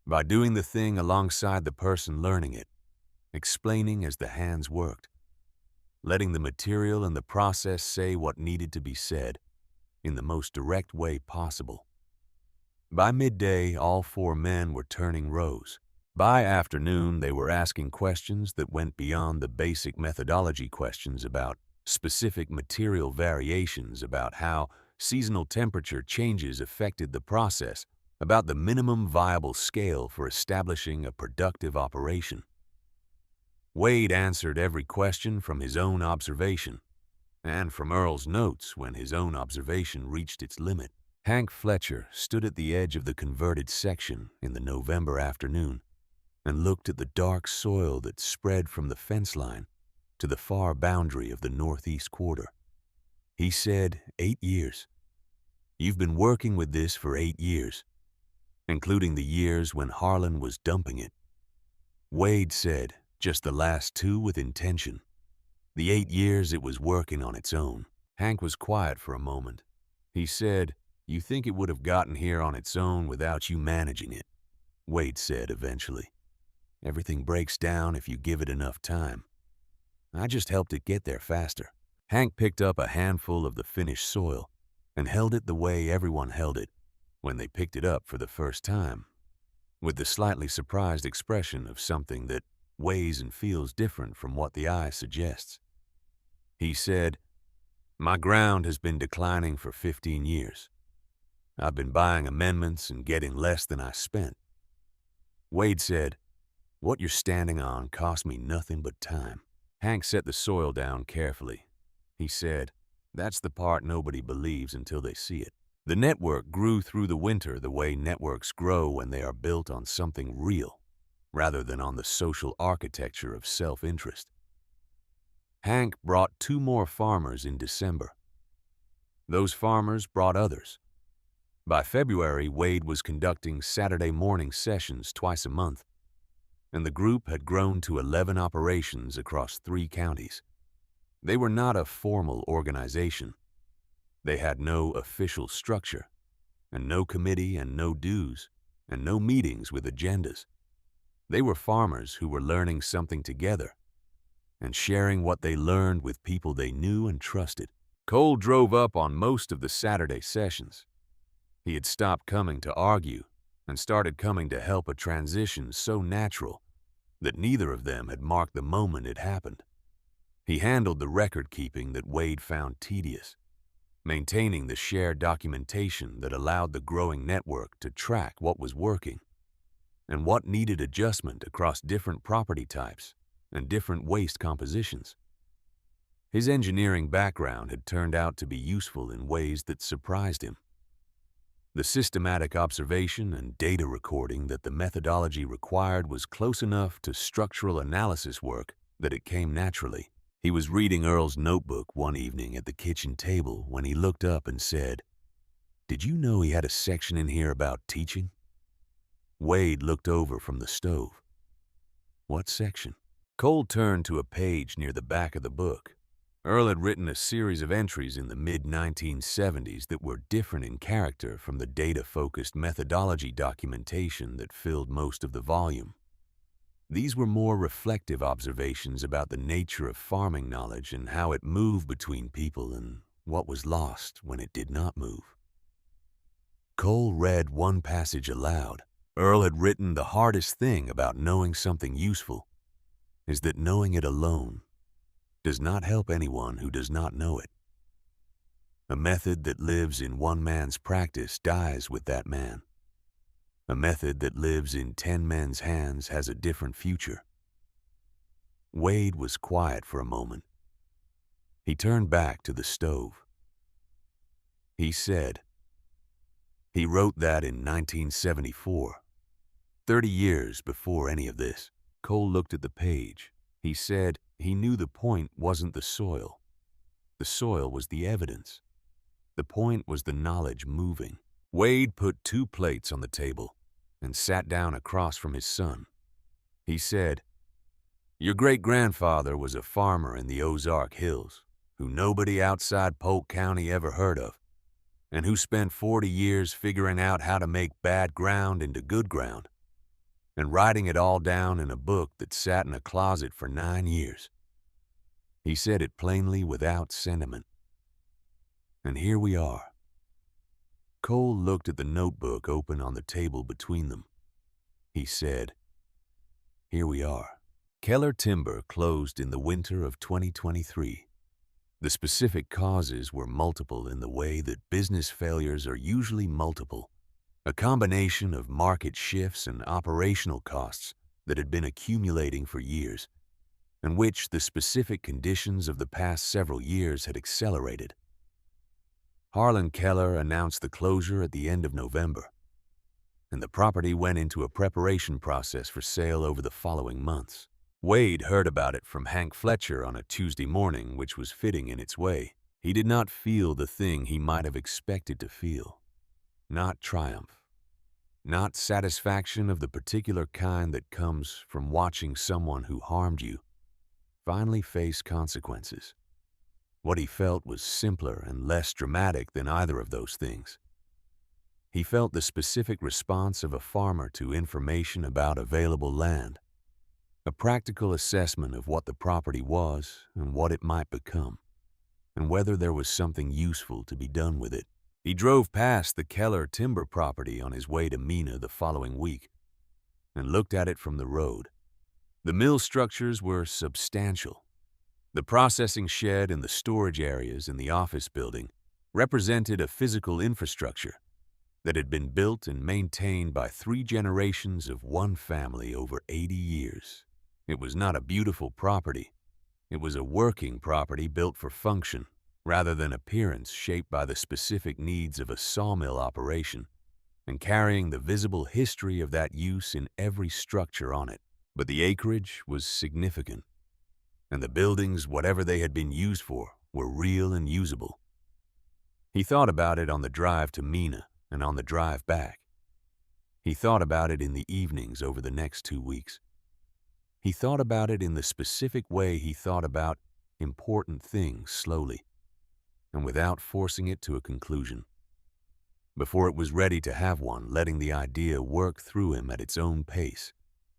by doing the thing alongside the person learning it, explaining as the hands worked, letting the material and the process say what needed to be said in the most direct way possible. By midday, all 4 men were turning rows. By afternoon, they were asking questions that went beyond the basic methodology questions about specific material variations, about how seasonal temperature changes affected the process, about the minimum viable scale for establishing a productive operation. Wade answered every question from his own observation, and from Earl's notes when his own observation reached its limit. Hank Fletcher stood at the edge of the converted section in the November afternoon and looked at the dark soil that spread from the fence line to the far boundary of the northeast quarter. He said, 8 years. You've been working with this for 8 years, including the years when Harlan was dumping it. Wade said, just the last 2 with intention. The 8 years it was working on its own. Hank was quiet for a moment. He said, "You think it would have gotten here on its own without you managing it?" Wade said eventually. "Everything breaks down if you give it enough time. I just helped it get there faster." Hank picked up a handful of the finished soil and held it the way everyone held it when they picked it up for the first time, with the slightly surprised expression of something that weighs and feels different from what the eye suggests. He said, "My ground has been declining for 15 years. I've been buying amendments and getting less than I spent." Wade said, "What you're standing on cost me nothing but time." Hank set the soil down carefully. He said, "That's the part nobody believes until they see it." The network grew through the winter the way networks grow when they are built on something real, rather than on the social architecture of self-interest. Hank brought 2 more farmers in December. Those farmers brought others. By February, Wade was conducting Saturday morning sessions twice a month, and the group had grown to 11 operations across 3 counties. They were not a formal organization. They had no official structure, and no committee and no dues, and no meetings with agendas. They were farmers who were learning something together and sharing what they learned with people they knew and trusted. Cole drove up on most of the Saturday sessions. He had stopped coming to argue and started coming to help a transition so natural that neither of them had marked the moment it happened. He handled the record-keeping that Wade found tedious, maintaining the shared documentation that allowed the growing network to track what was working and what needed adjustment across different property types and different waste compositions. His engineering background had turned out to be useful in ways that surprised him. The systematic observation and data recording that the methodology required was close enough to structural analysis work that it came naturally. He was reading Earl's notebook one evening at the kitchen table when he looked up and said, "Did you know he had a section in here about teaching?" Wade looked over from the stove. "What section?" Cole turned to a page near the back of the book. Earl had written a series of entries in the mid-1970s that were different in character from the data-focused methodology documentation that filled most of the volume. These were more reflective observations about the nature of farming knowledge and how it moved between people and what was lost when it did not move. Cole read one passage aloud. Earl had written, "The hardest thing about knowing something useful is that knowing it alone does not help anyone who does not know it. A method that lives in one man's practice dies with that man. A method that lives in 10 men's hands has a different future." Wade was quiet for a moment. He turned back to the stove. He said, "He wrote that in 1974, 30 years before any of this." Cole looked at the page. He said he knew the point wasn't the soil. The soil was the evidence. The point was the knowledge moving. Wade put 2 plates on the table and sat down across from his son. He said, "Your great-grandfather was a farmer in the Ozark Hills who nobody outside Polk County ever heard of, and who spent 40 years figuring out how to make bad ground into good ground and writing it all down in a book that sat in a closet for 9 years. He said it plainly without sentiment. And here we are." Cole looked at the notebook open on the table between them. He said, "Here we are." Keller Timber closed in the winter of 2023. The specific causes were multiple in the way that business failures are usually multiple. A combination of market shifts and operational costs that had been accumulating for years, and which the specific conditions of the past several years had accelerated. Harlan Keller announced the closure at the end of November, and the property went into a preparation process for sale over the following months. Wade heard about it from Hank Fletcher on a Tuesday morning, which was fitting in its way. He did not feel the thing he might have expected to feel. Not triumph. Not satisfaction of the particular kind that comes from watching someone who harmed you finally face consequences. What he felt was simpler and less dramatic than either of those things. He felt the specific response of a farmer to information about available land, a practical assessment of what the property was and what it might become, and whether there was something useful to be done with it. He drove past the Keller timber property on his way to Mena the following week and looked at it from the road. The mill structures were substantial. The processing shed and the storage areas in the office building represented a physical infrastructure that had been built and maintained by 3 generations of one family over 80 years. It was not a beautiful property. It was a working property built for function, rather than appearance shaped by the specific needs of a sawmill operation, and carrying the visible history of that use in every structure on it. But the acreage was significant, and the buildings, whatever they had been used for, were real and usable. He thought about it on the drive to Mina and on the drive back. He thought about it in the evenings over the next 2 weeks. He thought about it in the specific way he thought about important things slowly and without forcing it to a conclusion. Before it was ready to have one, letting the idea work through him at its own pace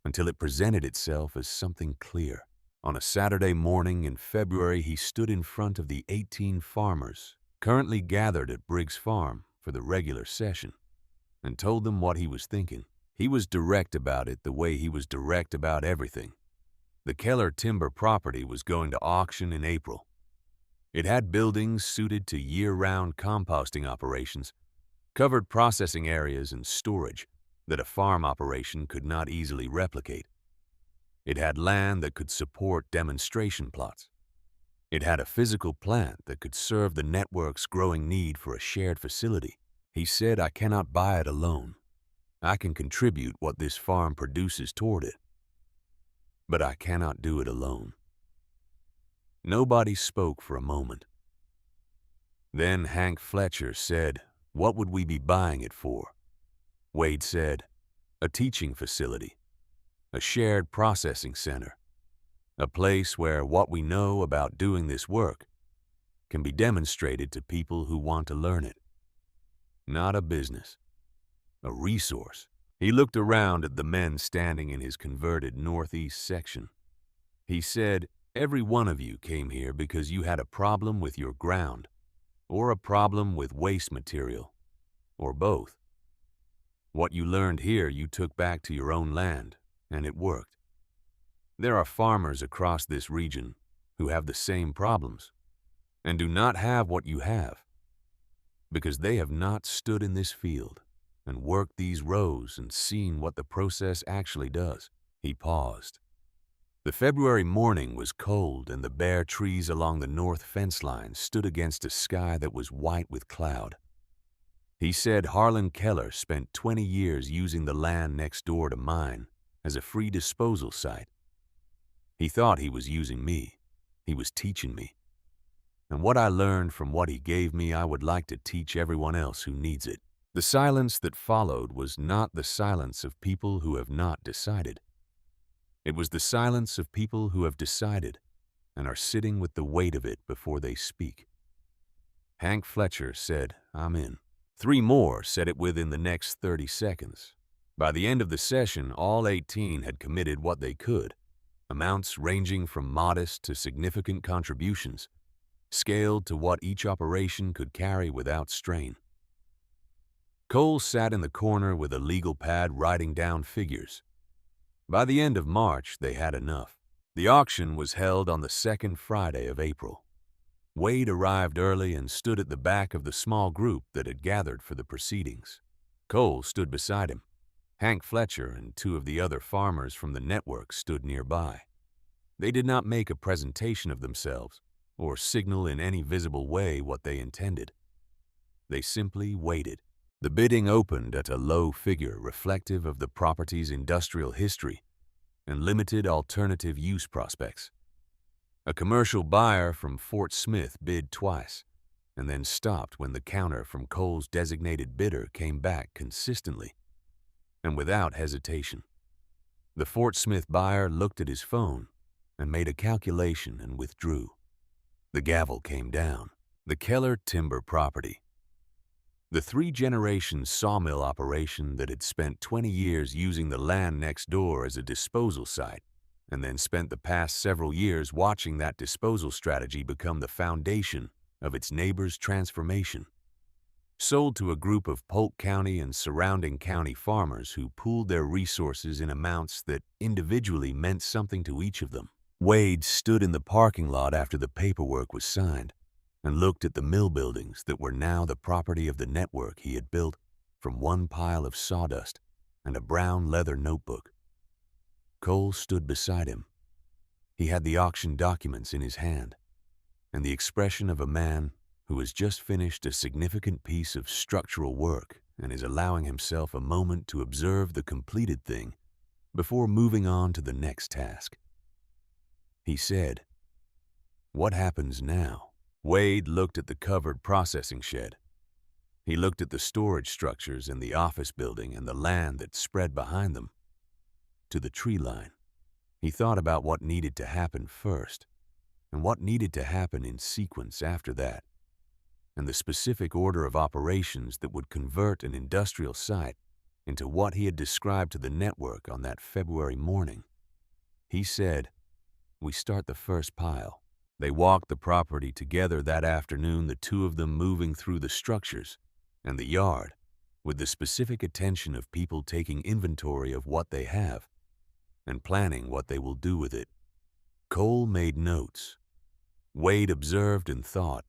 until it presented itself as something clear. On a Saturday morning in February, he stood in front of the 18 farmers currently gathered at Briggs Farm for the regular session and told them what he was thinking. He was direct about it the way he was direct about everything. The Keller timber property was going to auction in April. It had buildings suited to year-round composting operations, covered processing areas and storage that a farm operation could not easily replicate. It had land that could support demonstration plots. It had a physical plant that could serve the network's growing need for a shared facility. He said, "I cannot buy it alone. I can contribute what this farm produces toward it, but I cannot do it alone." Nobody spoke for a moment. Then Hank Fletcher said, "What would we be buying it for?" Wade said, "A teaching facility, a shared processing center, a place where what we know about doing this work can be demonstrated to people who want to learn it. Not a business, a resource." He looked around at the men standing in his converted northeast section. He said, "Every one of you came here because you had a problem with your ground, or a problem with waste material, or both. What you learned here you took back to your own land, and it worked. There are farmers across this region who have the same problems and do not have what you have because they have not stood in this field and worked these rows and seen what the process actually does." He paused. The February morning was cold and the bare trees along the north fence line stood against a sky that was white with cloud. He said Harlan Keller spent 20 years using the land next door to mine as a free disposal site. He thought he was using me. He was teaching me. And what I learned from what he gave me, I would like to teach everyone else who needs it. The silence that followed was not the silence of people who have not decided. It was the silence of people who have decided and are sitting with the weight of it before they speak. Hank Fletcher said, "I'm in." 3 more said it within the next 30 seconds. By the end of the session, all 18 had committed what they could, amounts ranging from modest to significant contributions, scaled to what each operation could carry without strain. Cole sat in the corner with a legal pad writing down figures. By the end of March, they had enough. The auction was held on the second Friday of April. Wade arrived early and stood at the back of the small group that had gathered for the proceedings. Cole stood beside him. Hank Fletcher and 2 of the other farmers from the network stood nearby. They did not make a presentation of themselves or signal in any visible way what they intended. They simply waited. The bidding opened at a low figure reflective of the property's industrial history and limited alternative use prospects. A commercial buyer from Fort Smith bid twice and then stopped when the counter from Cole's designated bidder came back consistently and without hesitation. The Fort Smith buyer looked at his phone and made a calculation and withdrew. The gavel came down. The Keller timber property. The 3-generation sawmill operation that had spent 20 years using the land next door as a disposal site and then spent the past several years watching that disposal strategy become the foundation of its neighbor's transformation. Sold to a group of Polk County and surrounding county farmers who pooled their resources in amounts that individually meant something to each of them. Wade stood in the parking lot after the paperwork was signed and looked at the mill buildings that were now the property of the network he had built from one pile of sawdust and a brown leather notebook. Cole stood beside him. He had the auction documents in his hand and the expression of a man who has just finished a significant piece of structural work and is allowing himself a moment to observe the completed thing before moving on to the next task. He said, "What happens now?" Wade looked at the covered processing shed. He looked at the storage structures in the office building and the land that spread behind them to the tree line. He thought about what needed to happen first and what needed to happen in sequence after that, and the specific order of operations that would convert an industrial site into what he had described to the network on that February morning. He said, "We start the first pile." They walked the property together that afternoon, the two of them moving through the structures and the yard with the specific attention of people taking inventory of what they have and planning what they will do with it. Cole made notes. Wade observed and thought,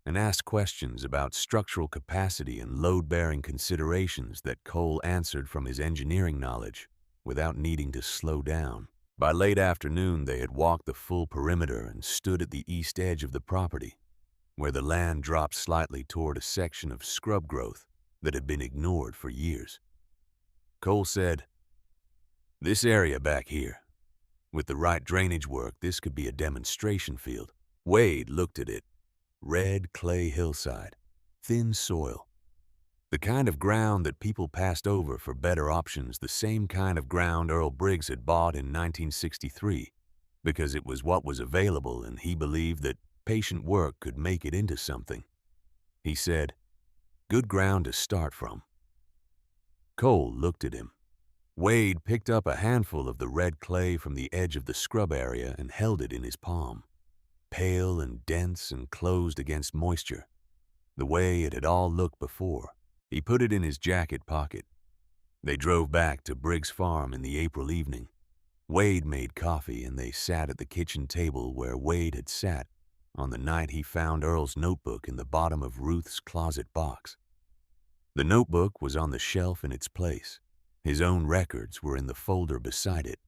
and asked questions about structural capacity and load-bearing considerations that Cole answered from his engineering knowledge without needing to slow down. By late afternoon, they had walked the full perimeter and stood at the east edge of the property, where the land dropped slightly toward a section of scrub growth that had been ignored for years. Cole said, "This area back here, with the right drainage work, this could be a demonstration field." Wade looked at it. Red clay hillside, thin soil. The kind of ground that people passed over for better options, the same kind of ground Earl Briggs had bought in 1963 because it was what was available and he believed that patient work could make it into something. He said, "Good ground to start from." Cole looked at him. Wade picked up a handful of the red clay from the edge of the scrub area and held it in his palm. Pale and dense and closed against moisture, the way it had all looked before. He put it in his jacket pocket. They drove back to Briggs Farm in the April evening. Wade made coffee and they sat at the kitchen table where Wade had sat on the night he found Earl's notebook in the bottom of Ruth's closet box. The notebook was on the shelf in its place. His own records were in the folder beside it.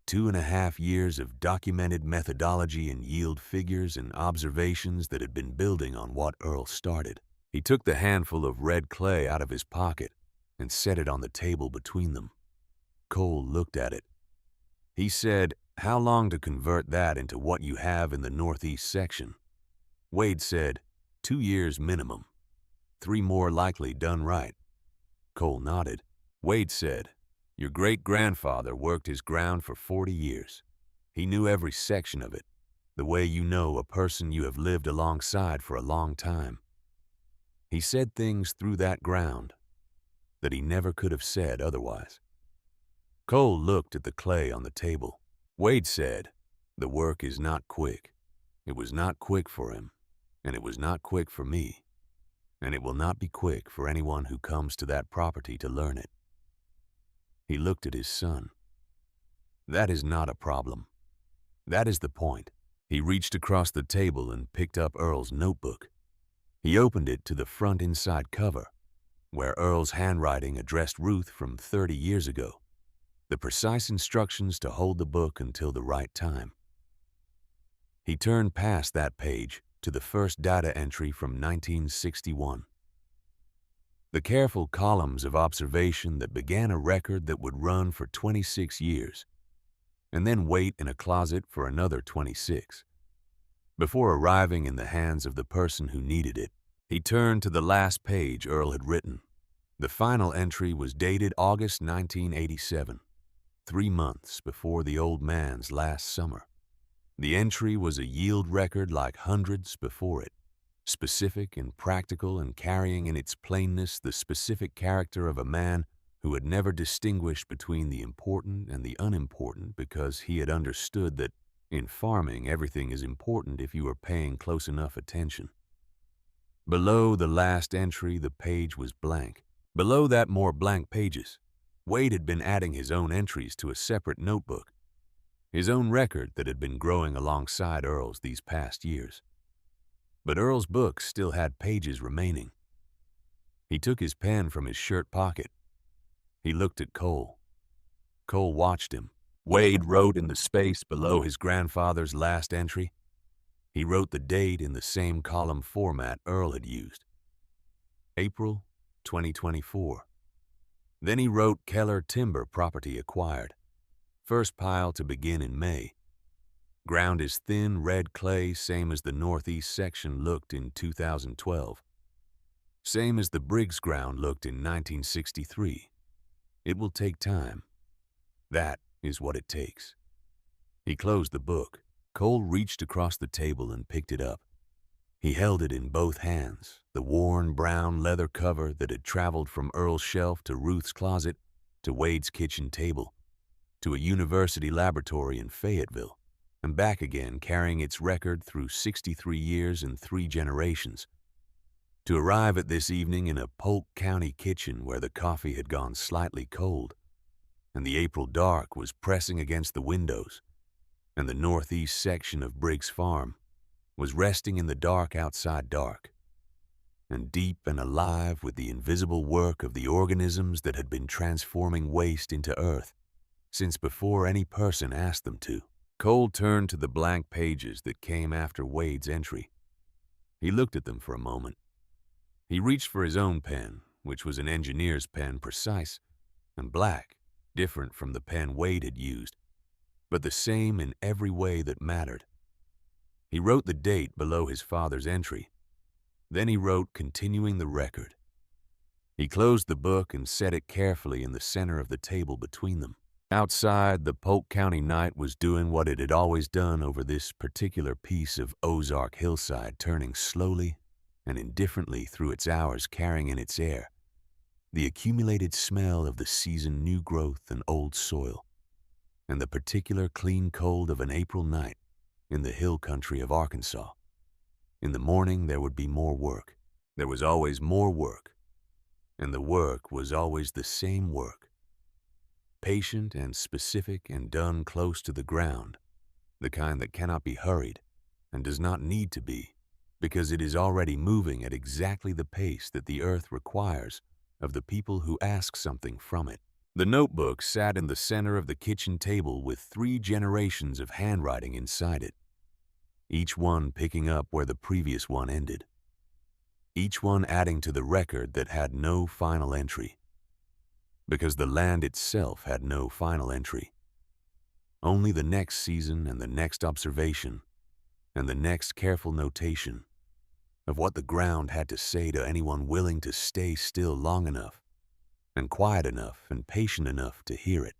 2.5 years of documented methodology and yield figures and observations that had been building on what Earl started. He took the handful of red clay out of his pocket and set it on the table between them. Cole looked at it. He said, "How long to convert that into what you have in the northeast section?" Wade said, 2 years minimum. 3 more likely done right. Cole nodded. Wade said, "Your great-grandfather worked his ground for 40 years. He knew every section of it, the way you know a person you have lived alongside for a long time. He said things through that ground that he never could have said otherwise." Cole looked at the clay on the table. Wade said, "The work is not quick. It was not quick for him, and it was not quick for me, and it will not be quick for anyone who comes to that property to learn it." He looked at his son. "That is not a problem. That is the point." He reached across the table and picked up Earl's notebook. He opened it to the front inside cover, where Earl's handwriting addressed Ruth from 30 years ago, the precise instructions to hold the book until the right time. He turned past that page to the first data entry from 1961. The careful columns of observation that began a record that would run for 26 years, and then wait in a closet for another 26. Before arriving in the hands of the person who needed it, he turned to the last page Earl had written. The final entry was dated August 1987, 3 months before the old man's last summer. The entry was a yield record like hundreds before it, specific and practical and carrying in its plainness the specific character of a man who had never distinguished between the important and the unimportant because he had understood that in farming everything is important if you are paying close enough attention. Below the last entry, the page was blank. Below that, more blank pages. Wade had been adding his own entries to a separate notebook, his own record that had been growing alongside Earl's these past years. But Earl's book still had pages remaining. He took his pen from his shirt pocket. He looked at Cole. Cole watched him. Wade wrote in the space below his grandfather's last entry. He wrote the date in the same column format Earl had used. April 2024. Then he wrote Keller Timber property acquired. First pile to begin in May. Ground is thin red clay, same as the northeast section looked in 2012. Same as the Briggs ground looked in 1963. It will take time. That is what it takes. He closed the book. Cole reached across the table and picked it up. He held it in both hands, the worn brown leather cover that had traveled from Earl's shelf to Ruth's closet, to Wade's kitchen table, to a university laboratory in Fayetteville, and back again, carrying its record through 63 years and 3 generations. To arrive at this evening in a Polk County kitchen where the coffee had gone slightly cold, and the April dark was pressing against the windows, and the northeast section of Briggs Farm was resting in the dark outside dark, and deep and alive with the invisible work of the organisms that had been transforming waste into earth since before any person asked them to. Cole turned to the blank pages that came after Wade's entry. He looked at them for a moment. He reached for his own pen, which was an engineer's pen, precise and black, different from the pen Wade had used, but the same in every way that mattered. He wrote the date below his father's entry. Then he wrote, continuing the record. He closed the book and set it carefully in the center of the table between them. Outside, the Polk County night was doing what it had always done over this particular piece of Ozark hillside, turning slowly and indifferently through its hours, carrying in its air the accumulated smell of the seasoned new growth and old soil, and the particular clean cold of an April night in the hill country of Arkansas. In the morning, there would be more work. There was always more work, and the work was always the same work. Patient and specific and done close to the ground, the kind that cannot be hurried and does not need to be, because it is already moving at exactly the pace that the earth requires of the people who ask something from it. The notebook sat in the center of the kitchen table with 3 generations of handwriting inside it, each one picking up where the previous one ended, each one adding to the record that had no final entry, because the land itself had no final entry. Only the next season and the next observation and the next careful notation of what the ground had to say to anyone willing to stay still long enough and quiet enough and patient enough to hear it.